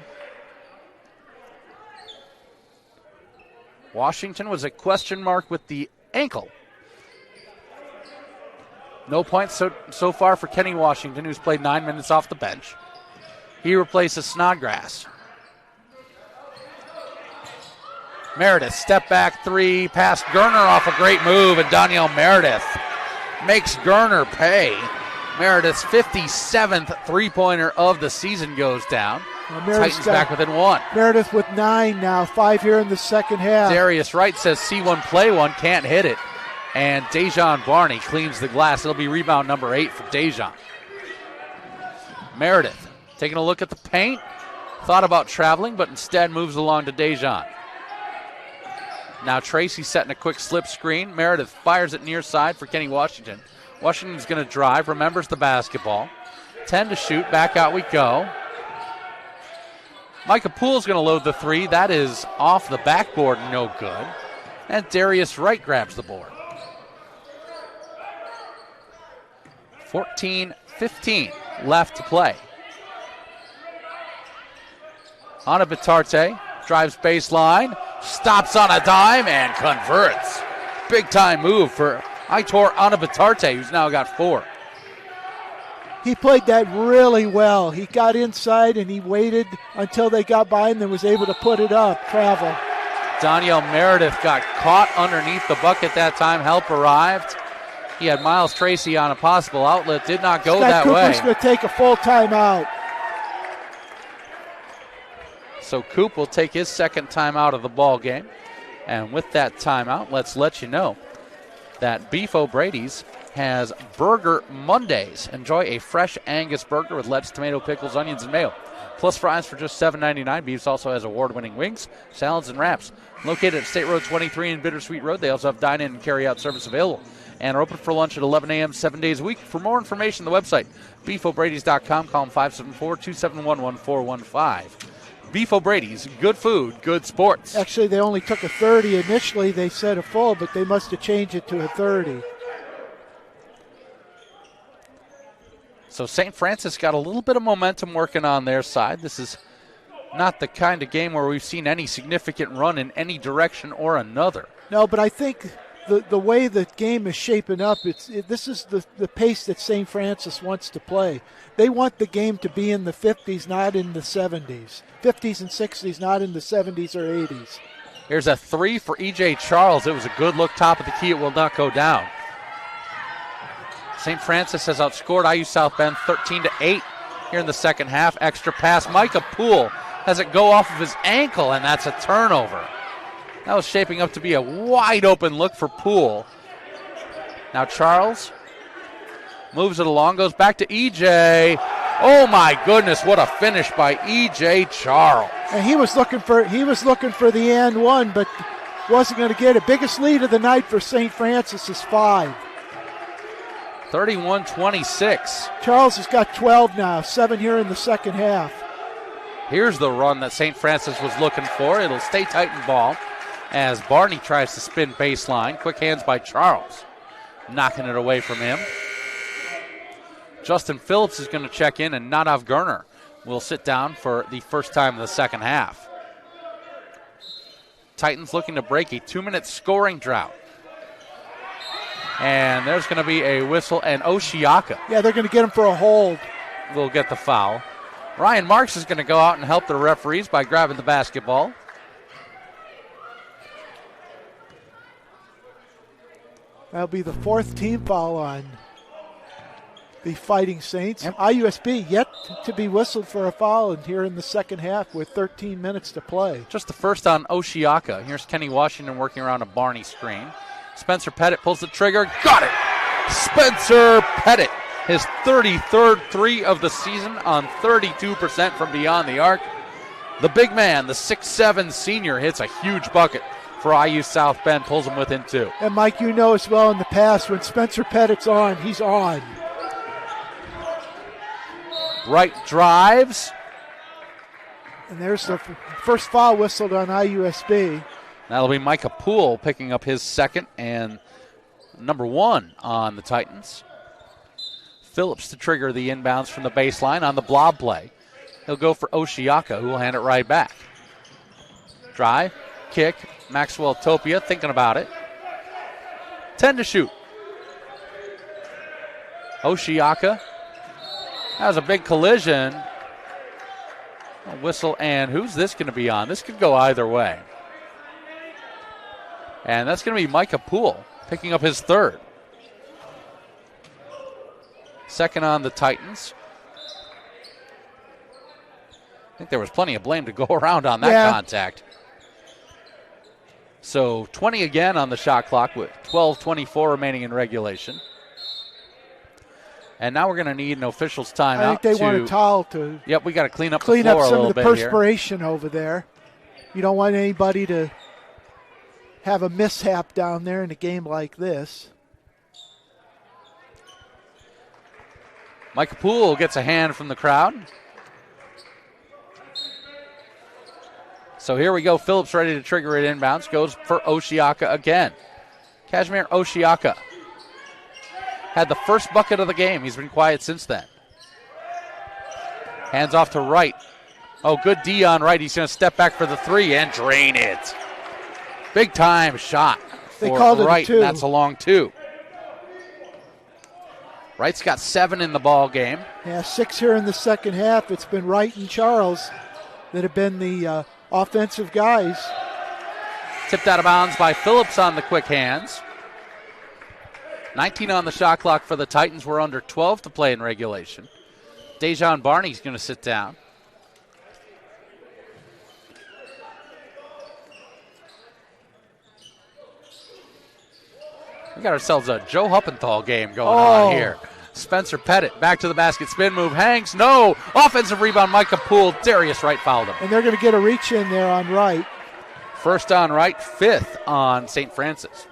Washington was a question mark with the ankle. No points so far for Kenny Washington, who's played 9 minutes off the bench. He replaces Snodgrass. Meredith, step back 3, past Gerner off a great move, and Danielle Meredith makes Gerner pay. Meredith's 57th three-pointer of the season goes down. Titans back within 1. Meredith with 9 now, 5 here in the second half. Darius Wright says C1 play 1, can't hit it. And Dejan Barney cleans the glass. It'll be rebound number 8 for Dejan. Meredith taking a look at the paint. Thought about traveling, but instead moves along to Dejan. Now Tracy setting a quick slip screen. Meredith fires it near side for Kenny Washington. Washington's going to drive, remembers the basketball. 10 to shoot, back out we go. Micah Poole's going to load the 3. That is off the backboard, no good. And Darius Wright grabs the board. 14-15 left to play. Anna Bitarte drives baseline, stops on a dime, and converts. Big time move for Aitor Anna Bitarte, who's now got 4. He played that really well. He got inside and he waited until they got by and then was able to put it up, travel. Danielle Meredith got caught underneath the bucket that time. Help arrived. He had Miles Tracy on a possible outlet. Did not go that way. Cooper's going to take a full timeout. So Coop will take his second timeout of the ball game. And with that timeout, let's let you know that Beef O'Brady's has Burger Mondays. Enjoy a fresh Angus burger with lettuce, tomato, pickles, onions, and mayo. Plus fries for just $7.99. Beef's also has award-winning wings, salads, and wraps. Located at State Road 23 and Bittersweet Road, they also have dine-in and carry-out service available. And are open for lunch at 11 a.m. 7 days a week. For more information, the website, beefobradys.com. Call them 574-271-1415. Beef O'Brady's, good food, good sports. Actually, they only took a 30. Initially, they said a full, but they must have changed it to a 30. So St. Francis got a little bit of momentum working on their side. This is not the kind of game where we've seen any significant run in any direction or another. No, but I think the way the game is shaping up, this is the pace that St. Francis wants to play. They want the game to be in the 50s, not in the 70s. 50s and 60s, not in the 70s or 80s. Here's a 3 for E.J. Charles. It was a good look top of the key. It will not go down. St. Francis has outscored IU South Bend 13-8 here in the second half. Extra pass. Micah Poole has it go off of his ankle, and that's a turnover. That was shaping up to be a wide open look for Poole. Now Charles moves it along, goes back to E.J. Oh my goodness, what a finish by E.J. Charles. And he was looking for the and one, but wasn't going to get it. Biggest lead of the night for St. Francis is 5. 31-26. Charles has got 12 now, 7 here in the second half. Here's the run that St. Francis was looking for. It'll stay tight in ball as Barney tries to spin baseline. Quick hands by Charles, knocking it away from him. Justin Phillips is going to check in, and Nadav Gerner will sit down for the first time in the second half. Titans looking to break a 2-minute scoring drought. And there's going to be a whistle, and Oshiaka. Yeah, they're going to get him for a hold. Will get the foul. Ryan Marks is going to go out and help the referees by grabbing the basketball. That'll be the 4th team foul on the Fighting Saints. Yep. IUSB yet to be whistled for a foul here in the second half with 13 minutes to play. Just the first on Oshiaka. Here's Kenny Washington working around a Barney screen. Spencer Pettit pulls the trigger. Got it! Spencer Pettit, his 33rd three of the season on 32% from beyond the arc. The big man, the 6'7 senior, hits a huge bucket for IU South Bend, pulls him within 2. And Mike, you know as well in the past, when Spencer Pettit's on, he's on. Wright drives. And there's the first foul whistled on IUSB. That'll be Micah Poole picking up his second and number 1 on the Titans. Phillips to trigger the inbounds from the baseline on the blob play. He'll go for Oshiaka, who will hand it right back. Drive, kick, Maxwell Topia thinking about it. 10 to shoot. Oshiaka has a big collision. A whistle, and who's this going to be on? This could go either way. And that's going to be Micah Poole picking up his 3rd. Second on the Titans. I think there was plenty of blame to go around on that contact. So 20 again on the shot clock with 12:24 remaining in regulation. And now we're going to need an official's timeout. I think they want a towel to Yep, we got to clean up the floor a little bit here. Clean up some of the perspiration over there. You don't want anybody to have a mishap down there in a game like this. Micah Poole gets a hand from the crowd. So here we go. Phillips ready to trigger it inbounds. Goes for Oshiaka again. Kashmir Oshiaka had the first bucket of the game. He's been quiet since then. Hands off to Wright. Oh, good D on Wright. He's going to step back for the 3 and drain it. Big time shot for Wright, and that's a long 2. Wright's got 7 in the ball game. Yeah, 6 here in the second half. It's been Wright and Charles that have been the offensive guys. Tipped out of bounds by Phillips on the quick hands. 19 on the shot clock for the Titans. We're under 12 to play in regulation. Dejon Barney's going to sit down. We got ourselves a Joe Huppenthal game going on here. Spencer Pettit back to the basket, spin move, hangs, no. Offensive rebound, Micah Poole. Darius Wright fouled him. And they're going to get a reach in there on Wright. First on Wright, 5th on St. Francis.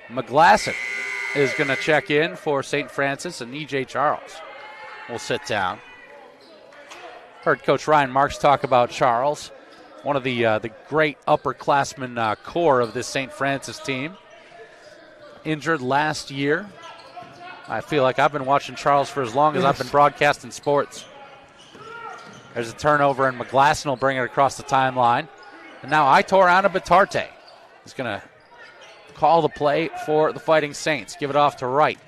McGlasson is going to check in for St. Francis, and E.J. Charles will sit down. Heard Coach Ryan Marks talk about Charles, one of the great upperclassmen core of this St. Francis team. Injured last year. I feel like I've been watching Charles for as long as I've been broadcasting sports. There's a turnover, and McGlasson will bring it across the timeline. And now Aitor Anabatarte is going to call the play for the Fighting Saints. Give it off to Wright.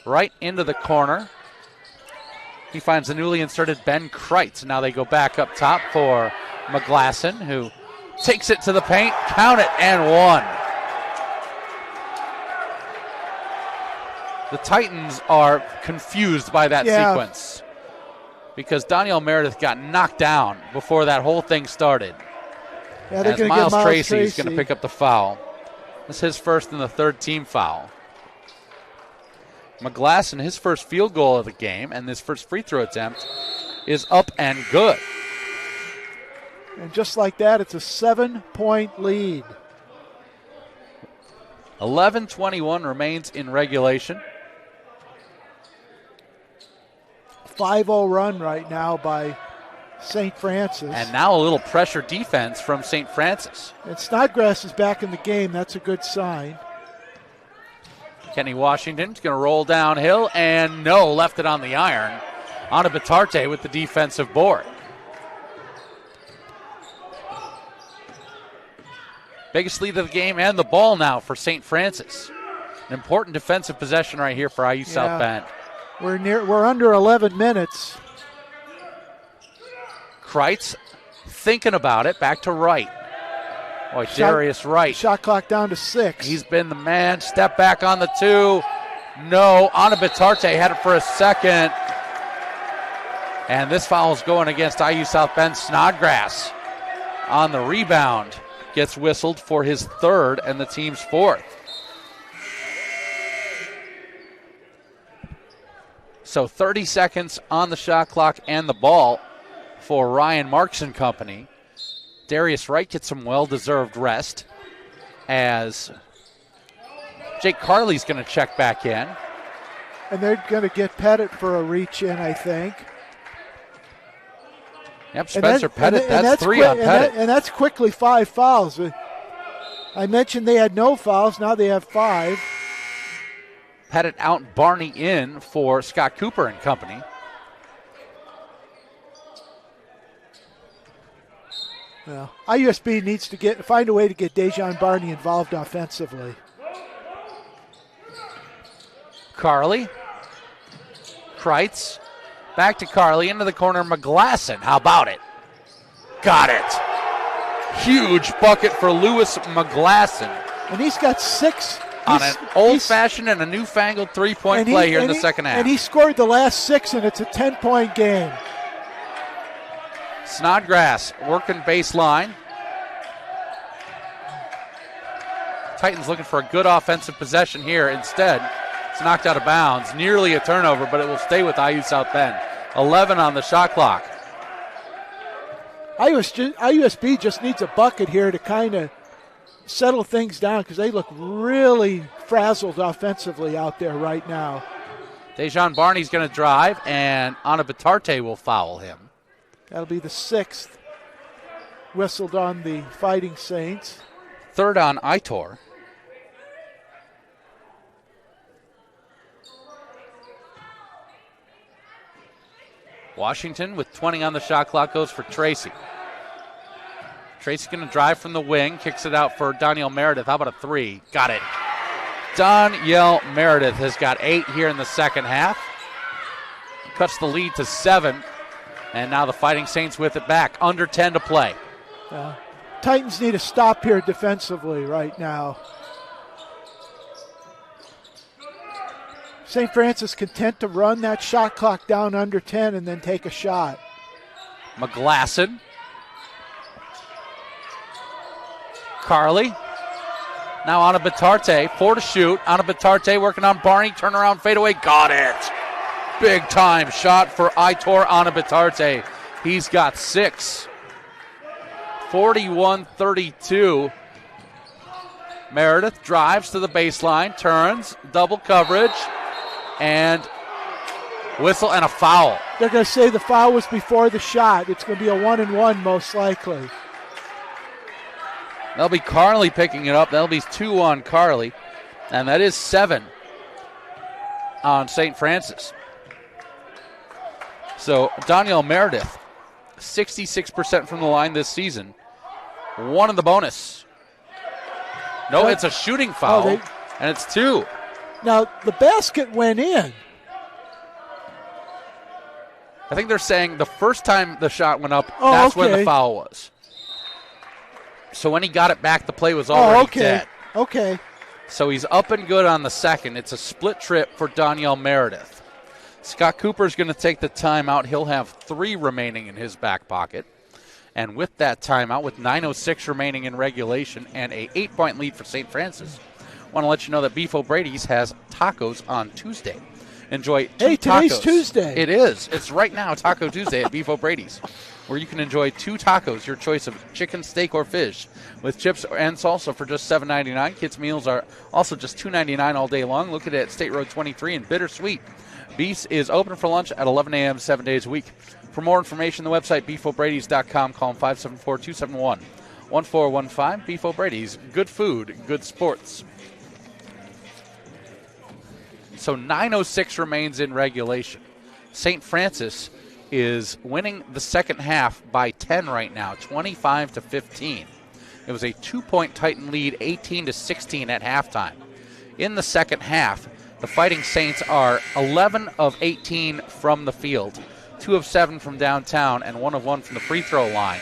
Wright into the corner. He finds the newly inserted Ben Kreitz. Now they go back up top for McGlasson, who takes it to the paint. Count it, and 1. The Titans are confused by that sequence because Daniel Meredith got knocked down before that whole thing started. Yeah, they're as going to Miles get Tracy is going to pick up the foul. This is his first and the 3rd team foul. McGlasson, his first field goal of the game, and this first free throw attempt is up and good. And just like that, it's a 7-point lead. 11:21 remains in regulation. 5-0 run right now by St. Francis. And now a little pressure defense from St. Francis. And Snodgrass is back in the game. That's a good sign. Kenny Washington's going to roll downhill, and no, left it on the iron. Ana Batarte with the defensive board. Biggest lead of the game and the ball now for St. Francis. An important defensive possession right here for IU South Bend. We're under 11 minutes. Kreitz thinking about it, back to Wright. Boy, Darius Wright. Shot clock down to 6. He's been the man. Step back on the 2. No, Ana Batarte had it for a second. And this foul is going against IU South Bend. Snodgrass on the rebound gets whistled for his 3rd and the team's 4th. So 30 seconds on the shot clock and the ball for Ryan Marks and company. Darius Wright gets some well-deserved rest as Jake Carley's going to check back in. And they're going to get Pettit for a reach in, I think. Yep, Spencer Pettit, that's 3 on Pettit. And that's quickly 5 fouls. I mentioned they had no fouls, now they have 5. Pettit out, Barney in for Scott Cooper and company. Well, IUSB needs to find a way to get Dejan Barney involved offensively. Carley. Kreitz. Back to Carley, into the corner, McGlasson. How about it? Got it. Huge bucket for Lewis McGlasson. And he's got 6. On an old-fashioned and a newfangled three-point play here in the second half. And he scored the last 6, and it's a 10-point game. Snodgrass working baseline. Titans looking for a good offensive possession here. Instead, it's knocked out of bounds. Nearly a turnover, but it will stay with IU South Bend. 11 on the shot clock. IUSB just needs a bucket here to kind of settle things down because they look really frazzled offensively out there right now. Dejan Barney's going to drive, and Ana Batarte will foul him. That'll be the 6th whistled on the Fighting Saints. 3rd on Aitor. Washington with 20 on the shot clock goes for Tracy. Tracy's going to drive from the wing, kicks it out for Danielle Meredith. How about a 3? Got it. Danielle Meredith has got 8 here in the second half. Cuts the lead to 7. And now the Fighting Saints with it back. Under 10 to play. Titans need a stop here defensively right now. St. Francis content to run that shot clock down under 10 and then take a shot. McGlasson. Carley. Now Ana Batarte, 4 to shoot. Ana Batarte working on Barney, turnaround fadeaway, got it. Big time shot for Aitor Ana Batarte. He's got 6. 41-32. Meredith drives to the baseline, turns, double coverage, and whistle and a foul. They're going to say the foul was before the shot. It's going to be a 1-and-1 most likely. That'll be Carley picking it up. That'll be 2 on Carley. And that is 7 on St. Francis. So Danielle Meredith, 66% from the line this season. 1 in the bonus. No, it's a shooting foul, and it's 2. Now, the basket went in. I think they're saying the first time the shot went up, that's when the foul was. So when he got it back, the play was already dead. Okay. So he's up and good on the second. It's a split trip for Danielle Meredith. Scott Cooper's going to take the timeout. He'll have 3 remaining in his back pocket. And with that timeout, with 9:06 remaining in regulation and a 8-point lead for St. Francis, I want to let you know that Beef O'Brady's has tacos on Tuesday. Enjoy 2 tacos. Today's Tuesday. It is. It's right now Taco Tuesday at Beef O'Brady's, where you can enjoy 2 tacos, your choice of chicken, steak, or fish, with chips and salsa for just $7.99. Kids' meals are also just $2.99 all day long. Look at it at State Road 23 in Bittersweet. Beef's is open for lunch at 11 a.m. 7 days a week. For more information, the website beefobradys.com. Call them 574-271-1415. Beef O'Brady's, good food, good sports. So 9:06 remains in regulation. St. Francis is winning the second half by 10 right now, 25-15. It was a 2-point Titan lead, 18-16 at halftime. In the second half, the Fighting Saints are 11 of 18 from the field, 2 of 7 from downtown, and 1 of 1 from the free throw line.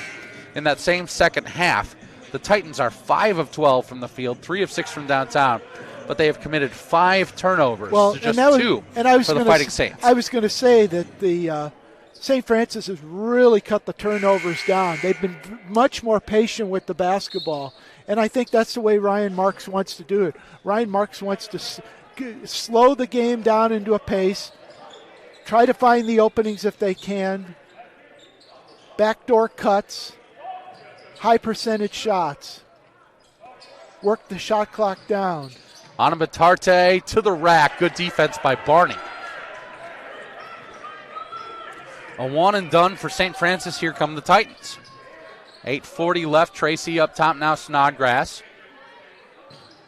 In that same second half, the Titans are 5 of 12 from the field, 3 of 6 from downtown, but they have committed 5 turnovers to just 2 for the Fighting Saints. I was going to say that the St. Francis has really cut the turnovers down. They've been much more patient with the basketball, and I think that's the way Ryan Marks wants to do it. Ryan Marks wants to slow the game down into a pace, try to find the openings if they can, backdoor cuts, high percentage shots, work the shot clock down. Anabatarte to the rack. Good defense by Barney. A one and done for St. Francis. Here come the Titans. 8:40 left. Tracy up top now. Snodgrass.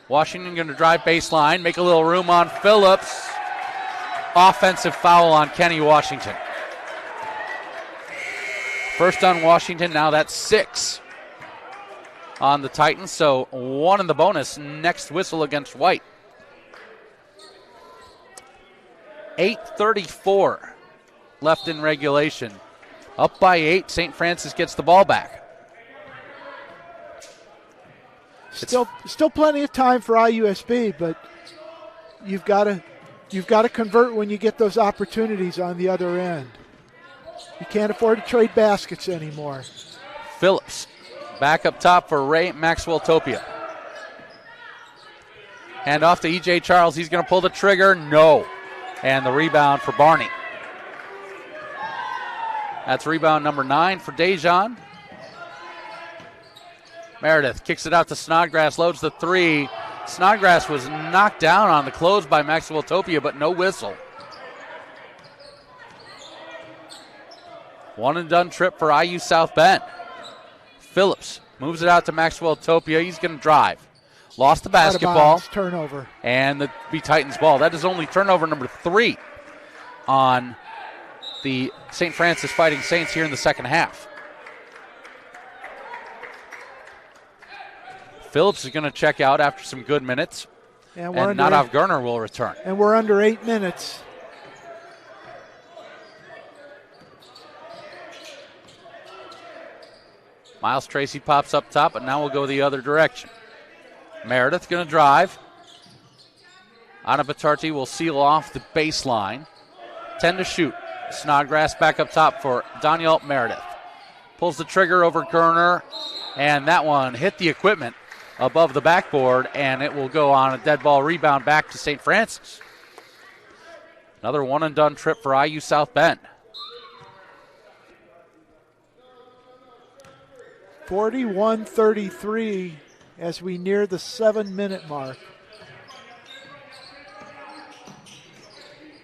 Washington going to drive baseline. Make a little room on Phillips. Offensive foul on Kenny Washington. First on Washington. Now that's 6 on the Titans. So 1 in the bonus. Next whistle against White. 8:34 left in regulation. Up by 8. St. Francis gets the ball back. Still plenty of time for IUSB, but you've got to convert when you get those opportunities on the other end. You can't afford to trade baskets anymore. Phillips back up top for Ray Maxwell Topia. Hand off to E.J. Charles. He's going to pull the trigger. No. And the rebound for Barney. That's rebound number 9 for Dejan. Meredith kicks it out to Snodgrass, loads the 3. Snodgrass was knocked down on the close by Maxwell Topia, but no whistle. One and done trip for IU South Bend. Phillips moves it out to Maxwell Topia. He's going to drive. Lost the basketball. Turnover. And the be Titans ball. That is only turnover number 3 on the St. Francis Fighting Saints here in the second half. Phillips is going to check out after some good minutes. And Nadav Gerner will return. And we're under 8 minutes. Miles Tracy pops up top, but now we'll go the other direction. Meredith going to drive. Anabatarti will seal off the baseline. 10 to shoot. Snodgrass back up top for Daniel Meredith. Pulls the trigger over Gerner, and that one hit the equipment above the backboard, and it will go on a dead ball rebound back to St. Francis. Another one and done trip for IU South Bend. 41-33 as we near the 7-minute mark.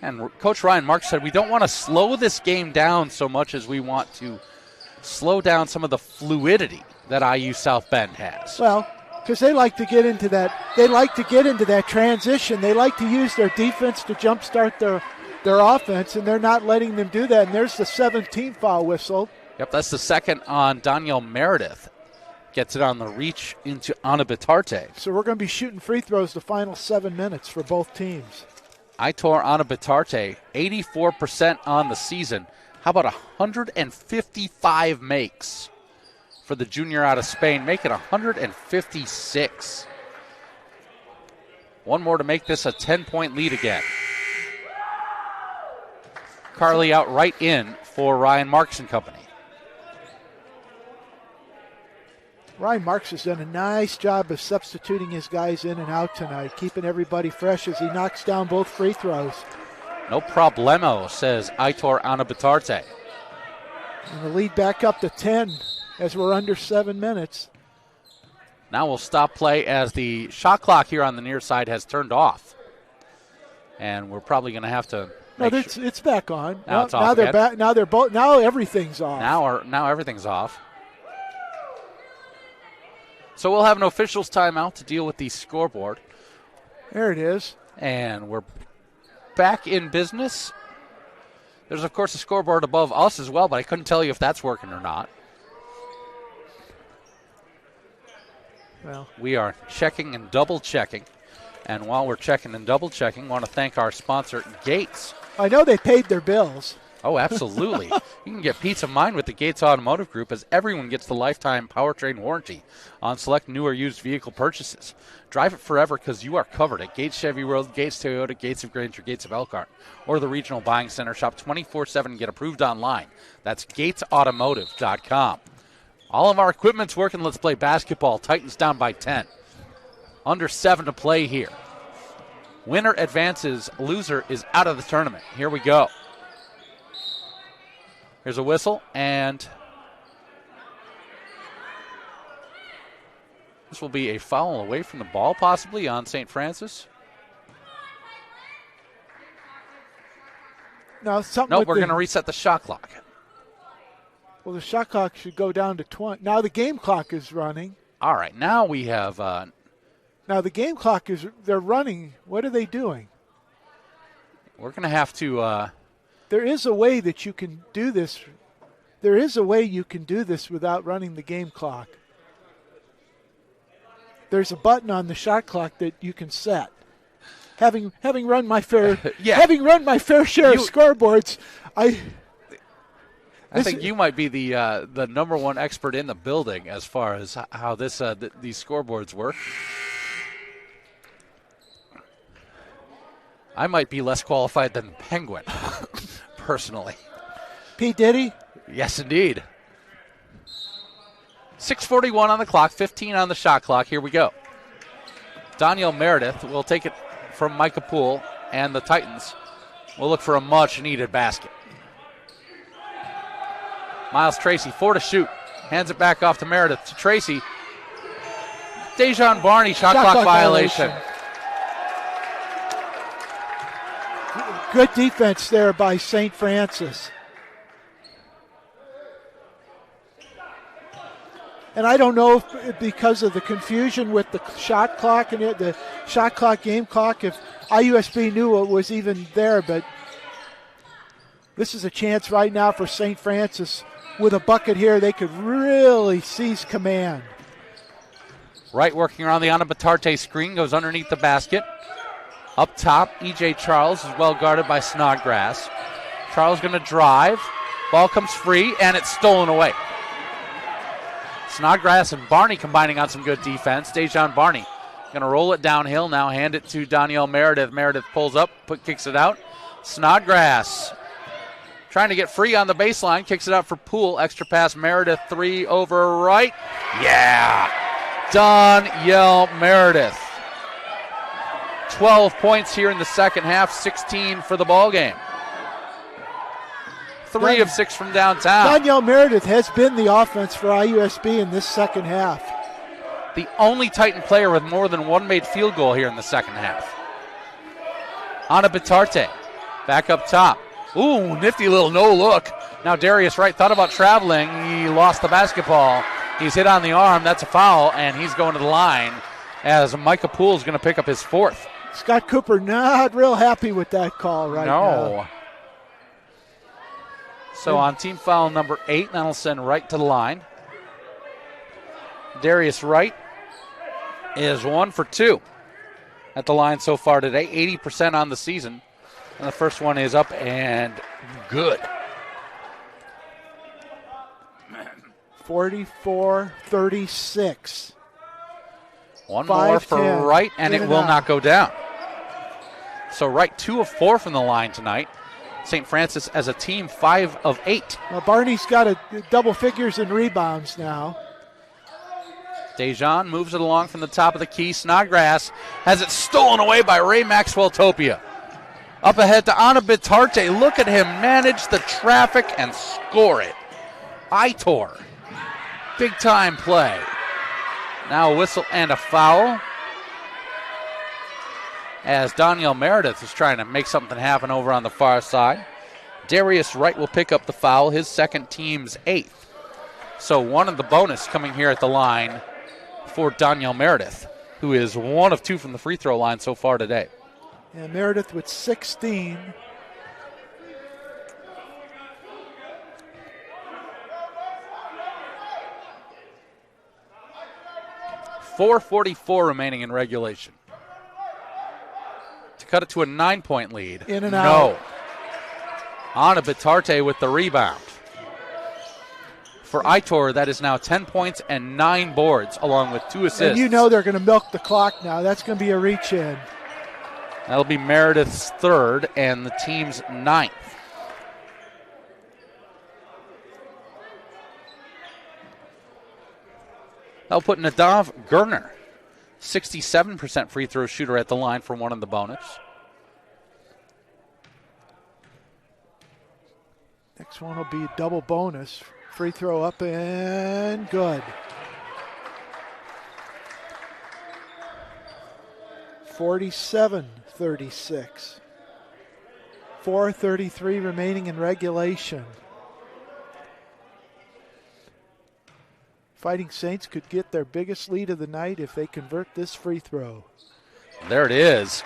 And Coach Ryan Marks said we don't want to slow this game down so much as we want to slow down some of the fluidity that IU South Bend has. Well, because they like to get into that. They like to get into that transition. They like to use their defense to jumpstart their offense, and they're not letting them do that. And there's the 17th foul whistle. Yep, that's the second on Daniel Meredith. Gets it on the reach into Anabatarte. So we're going to be shooting free throws the final 7 minutes for both teams. Aitor Anabatarte, 84% on the season. How about 155 makes for the junior out of Spain? Make it 156. One more to make this a 10-point lead again. Carly out right in for Ryan Marks and company. Ryan Marks has done a nice job of substituting his guys in and out tonight, keeping everybody fresh as he knocks down both free throws. No problemo, says Aitor Anabatarte. And the lead back up to 10 as we're under 7 minutes. Now we'll stop play as the shot clock here on the near side has turned off. And we're probably going to have to it's back on. Now it's off they're again. back. Now they're both. Now everything's off. Now everything's off. So we'll have an officials timeout to deal with the scoreboard. There it is. And we're back in business. There's, of course, a scoreboard above us as well, but I couldn't tell you if that's working or not. Well, we are checking and double checking. And while we're checking and double checking, want to thank our sponsor, Gates. I know they paid their bills. Oh, absolutely. You can get peace of mind with the Gates Automotive Group, as everyone gets the lifetime powertrain warranty on select new or used vehicle purchases. Drive it forever because you are covered at Gates Chevy World, Gates Toyota, Gates of Granger, Gates of Elkhart, or the regional buying center. Shop 24/7 and get approved online. That's GatesAutomotive.com. All of our equipment's working. Let's play basketball. Titans down by 10. Under 7 to play here. Winner advances. Loser is out of the tournament. Here we go. Here's a whistle, and this will be a foul away from the ball, possibly, on St. Francis. No, Nope, we're going to reset the shot clock. Well, the shot clock should go down to 20. Now the game clock is running. All right, now we have... now the game clock is, they're running. What are they doing? We're going to have to... there is a way that you can do this. There is a way you can do this without running the game clock. There's a button on the shot clock that you can set. Having run my fair having run my fair share of scoreboards, I think you might be the number one expert in the building as far as how this these scoreboards work. I might be less qualified than Penguin, personally. P. Diddy? Yes, indeed. 6:41 on the clock, 15 on the shot clock. Here we go. Danielle Meredith will take it from Micah Poole, and the Titans will look for a much-needed basket. Miles Tracy, 4 to shoot. Hands it back off to Meredith. To Tracy. Dejan Barney, shot clock violation. Good defense there by St. Francis. And I don't know if because of the confusion with the shot clock and the shot clock, game clock, if IUSB knew it was even there, but this is a chance right now for St. Francis. With a bucket here, they could really seize command. Wright working around the Anna Batarte screen, goes underneath the basket. Up top, E.J. Charles is well guarded by Snodgrass. Charles going to drive. Ball comes free, and it's stolen away. Snodgrass and Barney combining on some good defense. Dejan Barney going to roll it downhill, now hand it to Danielle Meredith. Meredith pulls up, kicks it out. Snodgrass trying to get free on the baseline, kicks it out for Poole. Extra pass, Meredith, 3 over Wright. Yeah! Danielle Meredith. 12 points here in the second half, 16 for the ball game. 3 of 6 from downtown. Danielle Meredith has been the offense for IUSB in this second half. The only Titan player with more than one made field goal here in the second half. Anna Batarte back up top. Ooh, nifty little no look. Now Darius Wright thought about traveling. He lost the basketball. He's hit on the arm. That's a foul, and he's going to the line as Micah Poole is going to pick up his 4th. Scott Cooper not real happy with that call right now. So on team foul number 8, that'll send Wright to the line. Darius Wright is 1 for 2 at the line so far today, 80% on the season. And the first one is up and good. 44-36. One more for Wright, and it will not go down. So Wright 2 of 4 from the line tonight. St. Francis as a team 5 of 8. Well, Barney's got a double figures in rebounds now. Dejan moves it along from the top of the key. Snodgrass has it stolen away by Ray Maxwell Topia. Up ahead to Anna Batarte. Look at him manage the traffic and score it. Itor. Big time play. Now a whistle and a foul, as Danielle Meredith is trying to make something happen over on the far side. Darius Wright will pick up the foul, his second, team's 8th. So 1 of the bonus coming here at the line for Danielle Meredith, who is 1 of 2 from the free throw line so far today. And Meredith with 16. .444 remaining in regulation. To cut it to a 9-point lead. In and out. No. Anna Bitarte with the rebound. For Itor, that is now 10 points and 9 boards, along with 2 assists. And you know they're going to milk the clock now. That's going to be a reach in. That'll be Meredith's third and the team's 9th. That'll put Nadav Gerner, 67% free throw shooter at the line for one of the bonus. Next one will be a double bonus. Free throw up and good. 47-36. 4:33 remaining in regulation. Fighting Saints could get their biggest lead of the night if they convert this free throw. There it is.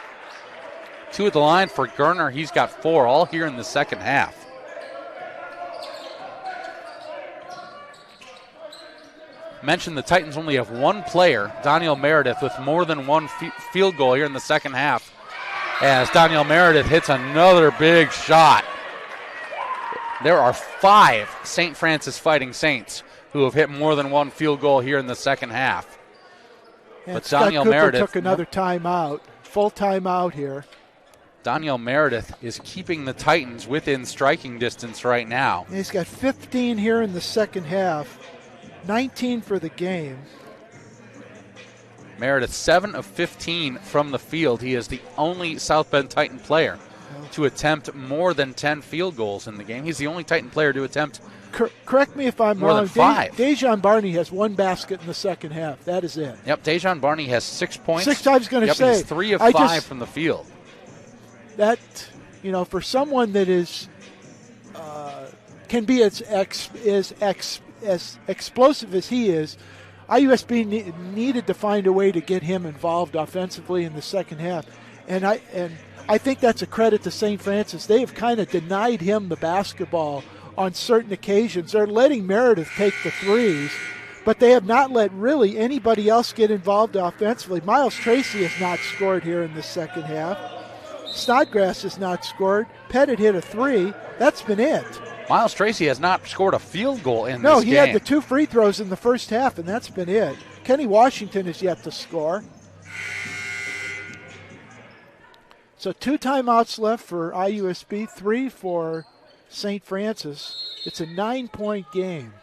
2 at the line for Gerner. He's got 4, all here in the second half. Mentioned the Titans only have one player, Daniel Meredith, with more than one field goal here in the second half, as Daniel Meredith hits another big shot. There are 5 St. Francis Fighting Saints who have hit more than one field goal here in the second half. And but Scott Daniel Cooper Meredith took another timeout, full timeout here. Daniel Meredith is keeping the Titans within striking distance right now. And he's got 15 here in the second half, 19 for the game. Meredith 7 of 15 from the field. He is the only South Bend Titan player to attempt more than 10 field goals in the game. He's the only Titan player to attempt correct me if I'm more wrong. than 5. Dejan Barney has 1 basket in the second half. That is it. Yep, Dejan Barney has 6 points. 6 I was going to say. He's 3 of 5 from the field. That, for someone that is can be as explosive as he is, IUSB needed to find a way to get him involved offensively in the second half. And I think that's a credit to St. Francis. They have kind of denied him the basketball on certain occasions. They're letting Meredith take the threes, but they have not let really anybody else get involved offensively. Miles Tracy has not scored here in the second half. Snodgrass has not scored. Pettit hit a 3. That's been it. Miles Tracy has not scored a field goal in this game. No, he had the 2 free throws in the first half, and that's been it. Kenny Washington is yet to score. So 2 timeouts left for IUSB, 3 for St. Francis. It's a 9-point game.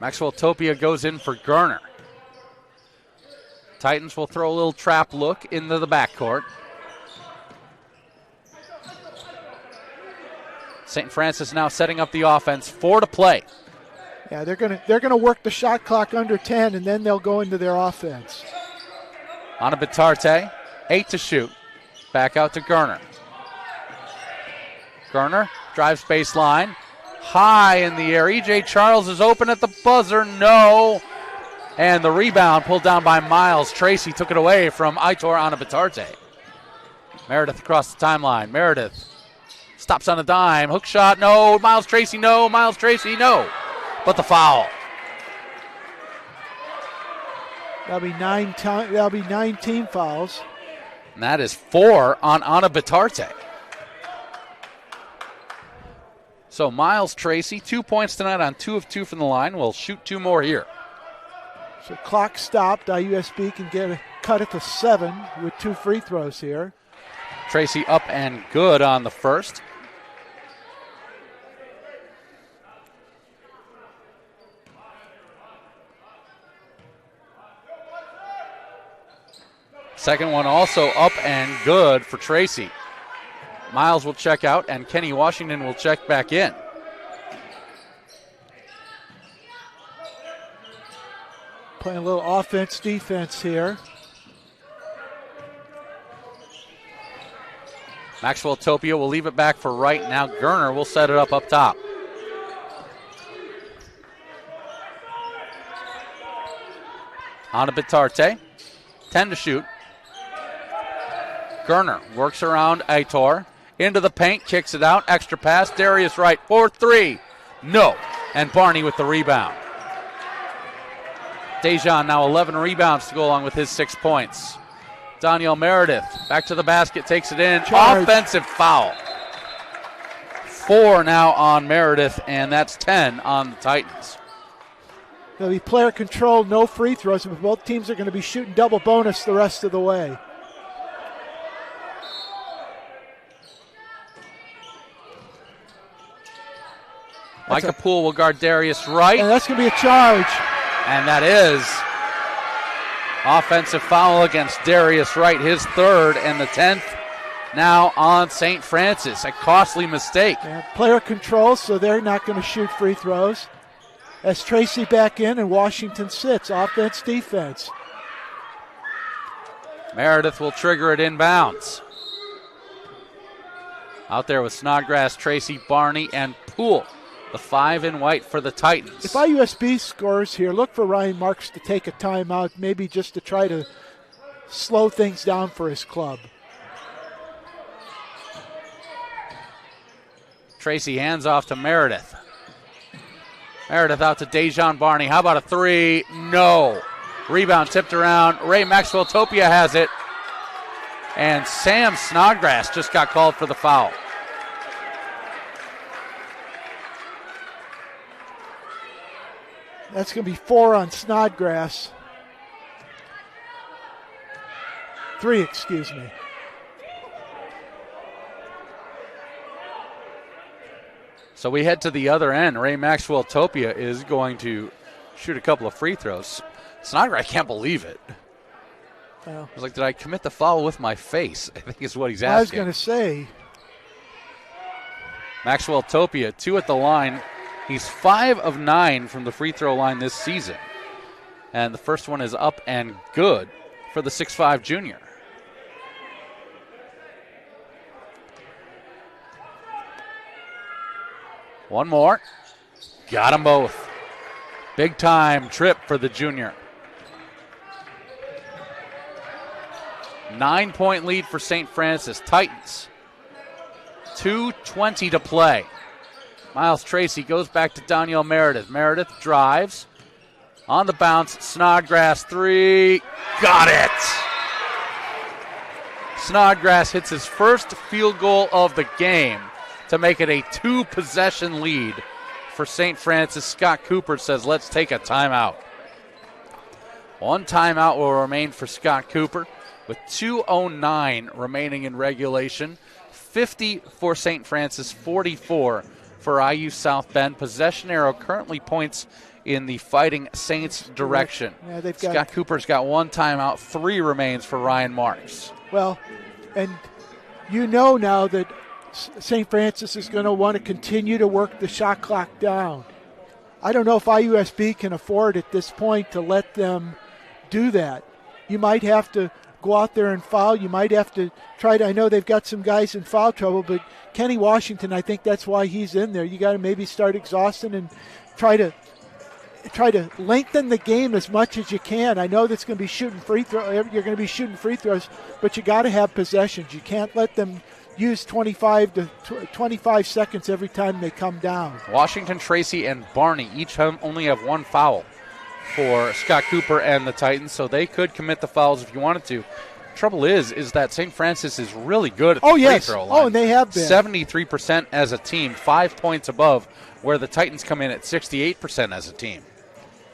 Maxwell Topia goes in for Gerner. Titans will throw a little trap look into the backcourt. St. Francis now setting up the offense. 4 to play. Yeah, they're gonna work the shot clock under 10, and then they'll go into their offense. Anna Bitarte, 8 to shoot. Back out to Gerner. Gerner drives baseline. High in the air. E.J. Charles is open at the buzzer. No. And the rebound pulled down by Miles Tracy. Took it away from Itor Anna Bitarte. Meredith across the timeline. Meredith stops on a dime. Hook shot. No. Miles Tracy. No. Miles Tracy. No. But the foul. That'll be 9 team fouls. And that is 4 on Anna Bitarte. So Miles Tracy, 2 points tonight on 2 of 2 from the line. Will shoot 2 more here. So clock stopped. IUSB can get a cut it to 7 with 2 free throws here. Tracy up and good on the first. Second one also up and good for Tracy. Miles will check out, and Kenny Washington will check back in. Playing a little offense-defense here. Maxwell Topia will leave it back for right now. Gerner will set it up top. Anna Bitarte, 10 to shoot. Gerner works around Aitor. Into the paint, kicks it out. Extra pass. Darius Wright for 3. No. And Barney with the rebound. Dejan now 11 rebounds to go along with his 6 points. Daniel Meredith back to the basket, takes it in. Charge. Offensive foul. 4 now on Meredith, and that's 10 on the Titans. It'll be player control, no free throws, but both teams are going to be shooting double bonus the rest of the way. Micah Poole will guard Darius Wright. And that's going to be a charge. And that is offensive foul against Darius Wright, his 3rd and the 10th now on St. Francis. A costly mistake. Yeah, player control, so they're not going to shoot free throws. As Tracy back in and Washington sits, offense, defense. Meredith will trigger it inbounds. Out there with Snodgrass, Tracy, Barney, and Poole. The 5 in white for the Titans. If IUSB scores here, look for Ryan Marks to take a timeout, maybe just to try to slow things down for his club. Tracy hands off to Meredith. Meredith out to Dejan Barney. How about a 3? No. Rebound tipped around. Ray Maxwell Topia has it. And Sam Snodgrass just got called for the foul. That's going to be 4 on Snodgrass. 3, excuse me. So we head to the other end. Ray Maxwell Topia is going to shoot a couple of free throws. Snodgrass, I can't believe it. Well, I was like, did I commit the foul with my face? I think is what he's asking. I was going to say. Maxwell Topia, 2 at the line. He's 5 of 9 from the free throw line this season. And the first one is up and good for the 6'5 junior. One more. Got them both. Big time trip for the junior. 9-point lead for St. Francis. Titans. 2:20 to play. Miles Tracy goes back to Danielle Meredith. Meredith drives. On the bounce, Snodgrass 3. Got it! Snodgrass hits his first field goal of the game to make it a 2-possession lead for St. Francis. Scott Cooper says, let's take a timeout. 1 timeout will remain for Scott Cooper with 2:09 remaining in regulation. 50 for St. Francis, 44 for IU South Bend. Possession arrow currently points in the Fighting Saints direction. Yeah, Scott Cooper's got 1 timeout. 3 remains for Ryan Marks. Well, and you know now that St. Francis is going to want to continue to work the shot clock down. I don't know if IUSB can afford at this point to let them do that. You might have to go out there and foul. You might have to try to, I know they've got some guys in foul trouble, but Kenny Washington, I think that's why he's in there. You got to maybe start exhausting and try to lengthen the game as much as you can. I know that's going to be shooting free throw. You're going to be shooting free throws, but you got to have possessions. You can't let them use 25 seconds every time they come down. Washington, Tracy, and Barney each only have 1 foul for Scott Cooper and the Titans, so they could commit the fouls if you wanted to. Trouble is that St. Francis is really good at the free throw line. Oh, and they have been. 73% as a team, 5 points above where the Titans come in at 68% as a team.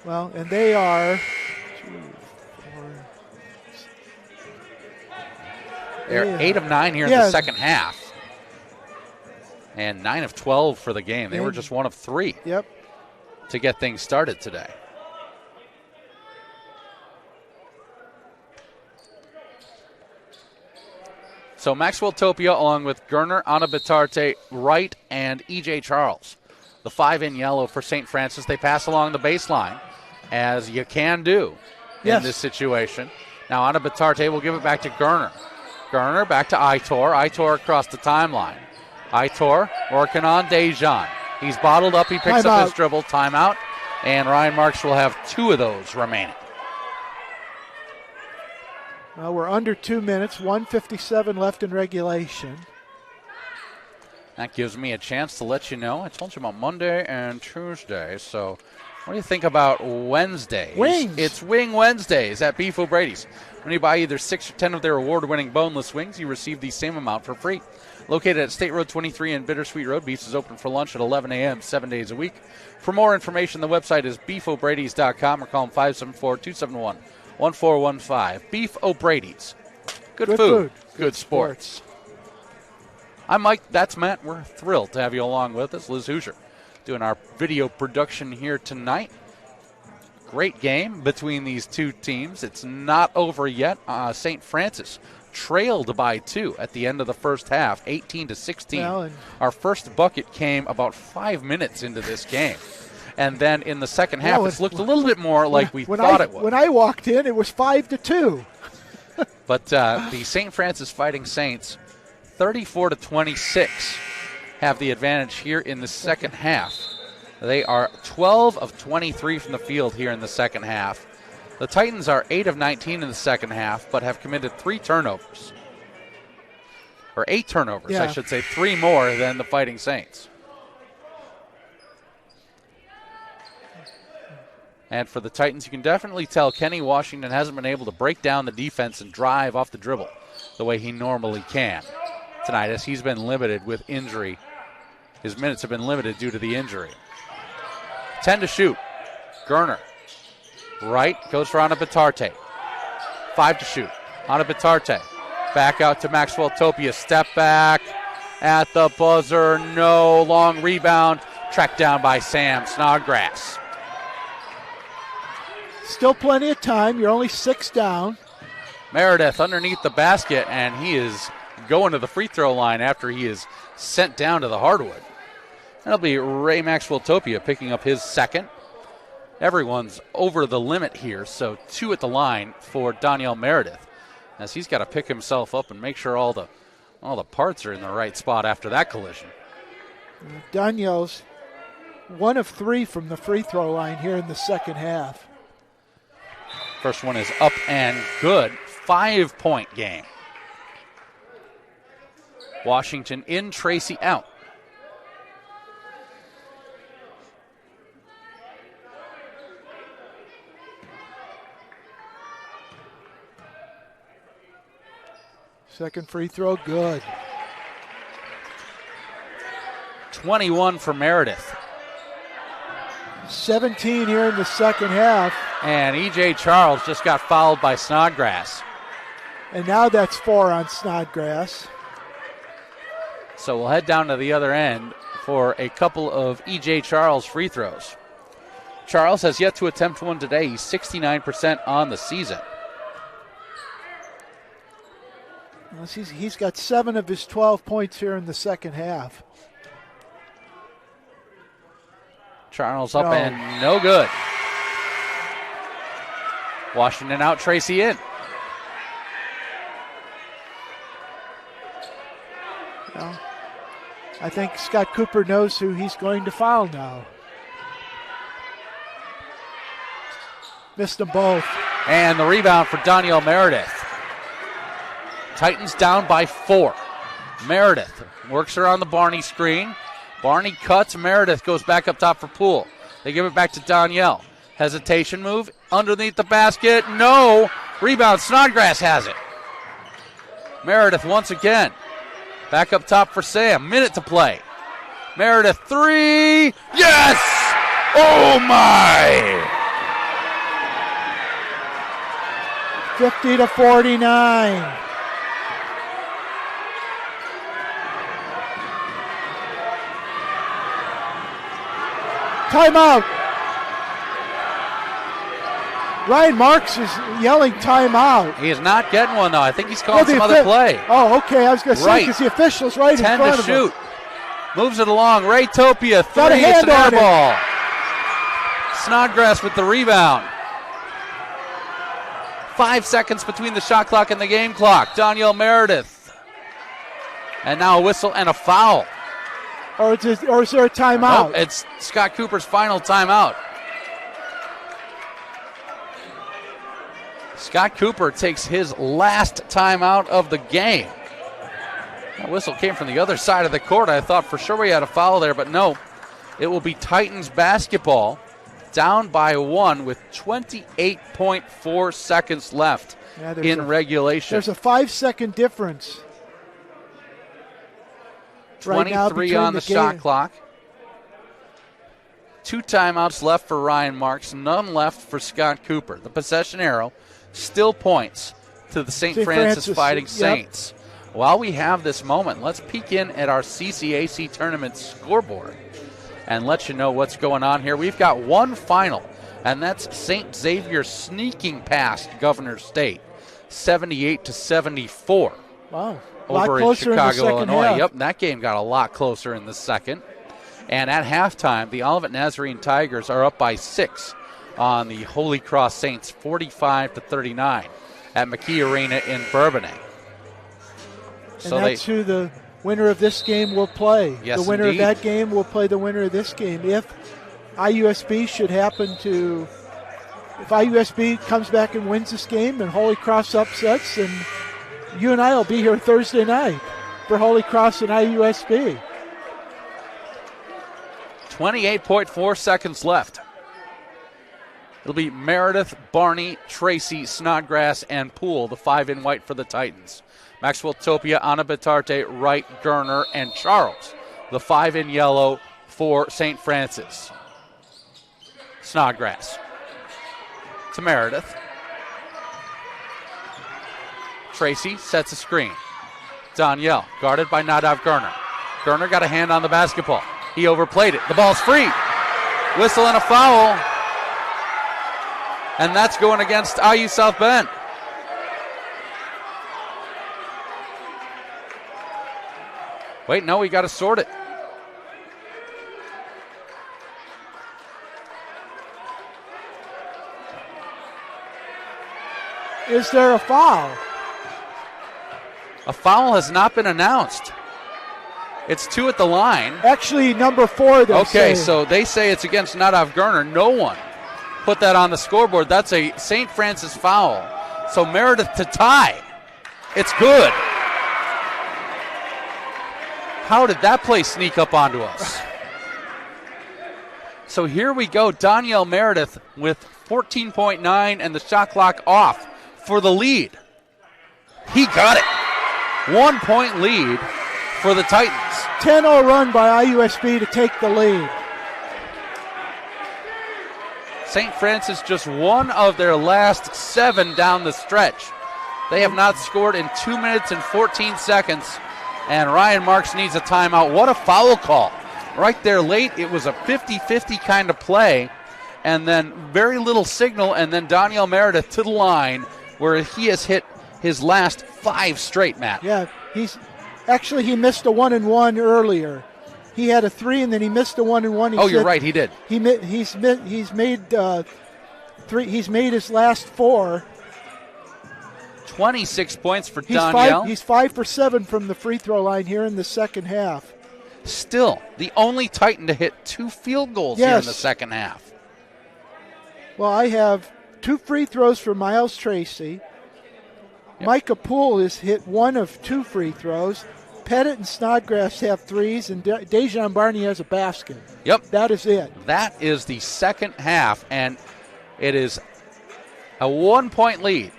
Well, and they are 8 of 9 here in the second half. And 9 of 12 for the game. They were just 1 of 3 to get things started today. So Maxwell Topia along with Gerner, Anna Bitarte, Wright, and E.J. Charles. The 5 in yellow for St. Francis. They pass along the baseline, as you can do in this situation. Now Anna Bitarte will give it back to Gerner. Gerner back to Aitor. Aitor across the timeline. Aitor working on Dejan. He's bottled up. He picks up his dribble. Timeout. And Ryan Marks will have 2 of those remaining. Well, we're under 2 minutes, 1:57 left in regulation. That gives me a chance to let you know. I told you about Monday and Tuesday, so what do you think about Wednesdays? Wings. It's Wing Wednesdays at Beef O'Brady's. When you buy either 6 or 10 of their award-winning boneless wings, you receive the same amount for free. Located at State Road 23 and Bittersweet Road, Beef's is open for lunch at 11 a.m. 7 days a week. For more information, the website is beefobradys.com or call them 574-271-1415. Beef O'Brady's. Good food. Good sports. I'm Mike. That's Matt. We're thrilled to have you along with us. Liz Hoosier doing our video production here tonight. Great game between these two teams. It's not over yet. St. Francis trailed by 2 at the end of the first half, 18-16. Well, our first bucket came about 5 minutes into this game. And then in the second half, it's looked a little bit more like we thought it would. When I walked in, it was 5-2. But the St. Francis Fighting Saints, 34-26, have the advantage here in the second half. They are 12 of 23 from the field here in the second half. The Titans are 8 of 19 in the second half, but have committed 3 turnovers. Or 8 turnovers, I should say, 3 more than the Fighting Saints. And for the Titans, you can definitely tell Kenny Washington hasn't been able to break down the defense and drive off the dribble the way he normally can tonight, as he's been limited with injury. His minutes have been limited due to the injury. 10 to shoot. Gerner. Right, goes for Ana Bitarte. 5 to shoot. Ana Bitarte. Back out to Maxwell Topia. Step back at the buzzer. No. Long rebound. Tracked down by Sam Snodgrass. Still plenty of time. You're only 6 down. Meredith underneath the basket, and he is going to the free throw line after he is sent down to the hardwood. That'll be Ray Maxwell Topia picking up his second. Everyone's over the limit here, so 2 at the line for Danielle Meredith, as he's got to pick himself up and make sure all the parts are in the right spot after that collision. Danielle's 1 of 3 from the free throw line here in the second half. First one is up and good. 5-point game. Washington in, Tracy out. Second free throw, good. 21 for Meredith. 17 here in the second half. And E.J. Charles just got fouled by Snodgrass. And now that's 4 on Snodgrass. So we'll head down to the other end for a couple of E.J. Charles free throws. Charles has yet to attempt one today. He's 69% on the season. Well, he's got 7 of his 12 points here in the second half. Charles up and no good. Washington out, Tracy in. Well, I think Scott Cooper knows who he's going to foul now. Missed them both. And the rebound for Danielle Meredith. Titans down by 4. Meredith works her on the Barney screen. Barney cuts. Meredith goes back up top for Poole. They give it back to Danielle. Hesitation move underneath the basket. No. Rebound. Snodgrass has it. Meredith once again. Back up top for Sam. Minute to play. Meredith 3. Yes! Oh my! 50-49. Timeout. Ryan Marks is yelling timeout. He is not getting one, though. I think he's calling some other play. Oh, okay. I was going to say, because the official's right in front of him. 10 to shoot. Moves it along. Ray Topia, 3. Got a hand it's an air on ball. Snodgrass with the rebound. 5 seconds between the shot clock and the game clock. Danielle Meredith. And now a whistle and a foul. Or is there a timeout? Nope, it's Scott Cooper's final timeout. Scott Cooper takes his last timeout of the game. That whistle came from the other side of the court. I thought for sure we had a foul there, but no. It will be Titans basketball, down by 1 with 28.4 seconds left in regulation. There's a 5-second difference. 23 on the shot clock. 2 timeouts left for Ryan Marks, none left for Scott Cooper. The possession arrow still points to the St. Francis Fighting Saints. While we have this moment, let's peek in at our CCAC tournament scoreboard and let you know what's going on here. We've got one final, and that's St. Xavier sneaking past Governor State, 78-74. Wow. Over in Chicago, Illinois. Yep, that game got a lot closer in the second. And at halftime, the Olivet Nazarene Tigers are up by 6 on the Holy Cross Saints, 45-39 at McKee Arena in Bourbonnais. And that's who the winner of this game will play. Yes, the winner indeed. of that game will play the winner of this game. If IUSB comes back and wins this game and Holy Cross upsets, then you and I will be here Thursday night for Holy Cross and IUSB. 28.4 seconds left. It'll be Meredith, Barney, Tracy, Snodgrass, and Poole, the 5 in white for the Titans. Maxwell Topia, Anna Batarte, Wright, Gerner, and Charles, the 5 in yellow for St. Francis. Snodgrass to Meredith. Tracy sets a screen. Danielle, guarded by Nadav Gerner. Gerner got a hand on the basketball. He overplayed it. The ball's free. Whistle and a foul. And that's going against IU South Bend. Wait, no, we got to sort it. Is there a foul? A foul has not been announced. It's 2 at the line. Actually, number 4. Okay, so they say it's against Nadav Gerner. No one put that on the scoreboard. That's a St. Francis foul. So Meredith to tie. It's good. How did that play sneak up onto us? So here we go. Danielle Meredith with 14.9 and the shot clock off for the lead. He got it. 1 point lead for the Titans. 10-0 run by IUSB to take the lead. St. Francis just one of their last 7 down the stretch. They have not scored in 2 minutes and 14 seconds, and Ryan Marks needs a timeout. What a foul call. Right there late, it was a 50-50 kind of play, and then very little signal, and then Danielle Meredith to the line where he has hit his last 5 straight, Matt. Yeah, he missed a 1-and-1 earlier. He had a 3 and then he missed a 1-and-1. You're right, he did. He's made 3. He's made his last 4. 26 points for Danielle. He's 5 for 7 from the free throw line here in the second half. Still, the only Titan to hit 2 field goals here in the second half. Well, I have 2 free throws for Miles Tracy. Yep. Micah Poole has hit 1 of 2 free throws. Pettit and Snodgrass have 3s, and Dejan Barney has a basket. Yep. That is it. That is the second half, and it is a 1-point lead,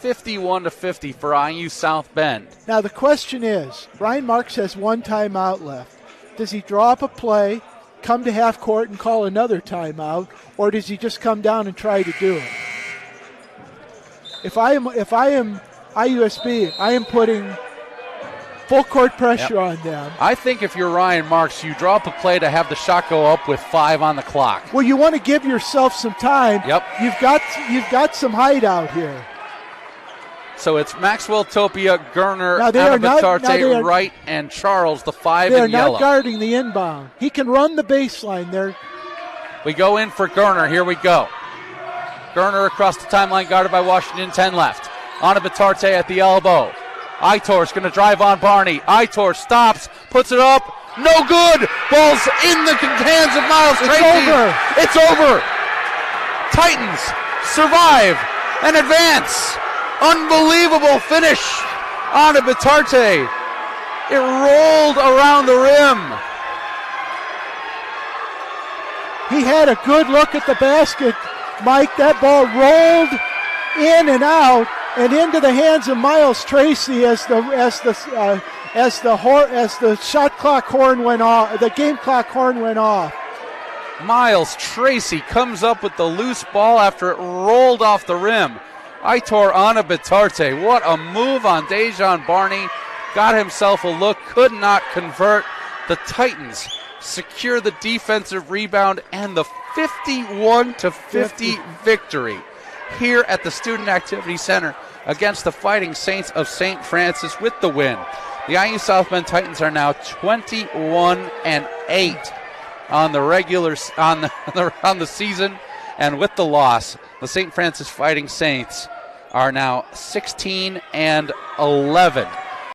51-50 for IU South Bend. Now the question is, Ryan Marks has 1 timeout left. Does he draw up a play, come to half court and call another timeout, or does he just come down and try to do it? If I am IUSB, I am putting full court pressure on them. I think if you're Ryan Marks, you draw up a play to have the shot go up with 5 on the clock. Well, you want to give yourself some time. Yep. You've got some hideout here. So it's Maxwell Topia, Gerner, Anabatarte, Wright, and Charles, the 5 in yellow. They are not guarding the inbound. He can run the baseline there. We go in for Gerner. Here we go. Gerner across the timeline, guarded by Washington, 10 left. Anabatarte at the elbow. Aitor's going to drive on Barney. Aitor stops, puts it up. No good. Ball's in the hands of Miles Tracy. It's over. It's over. Titans survive and advance. Unbelievable finish on Bitarte. It rolled around the rim. He had a good look at the basket, Mike. That ball rolled in and out and into the hands of Miles Tracy as the shot clock horn went off. The game clock horn went off. Miles Tracy comes up with the loose ball after it rolled off the rim. Aitor Bitarte, what a move on Dejan Barney. Got himself a look, could not convert. The Titans secure the defensive rebound and the 51-50 victory here at the Student Activity Center against the Fighting Saints of St. Francis with the win. The IU South Bend Titans are now 21-8 on the season, and with the loss, the St. Francis Fighting Saints are now 16-11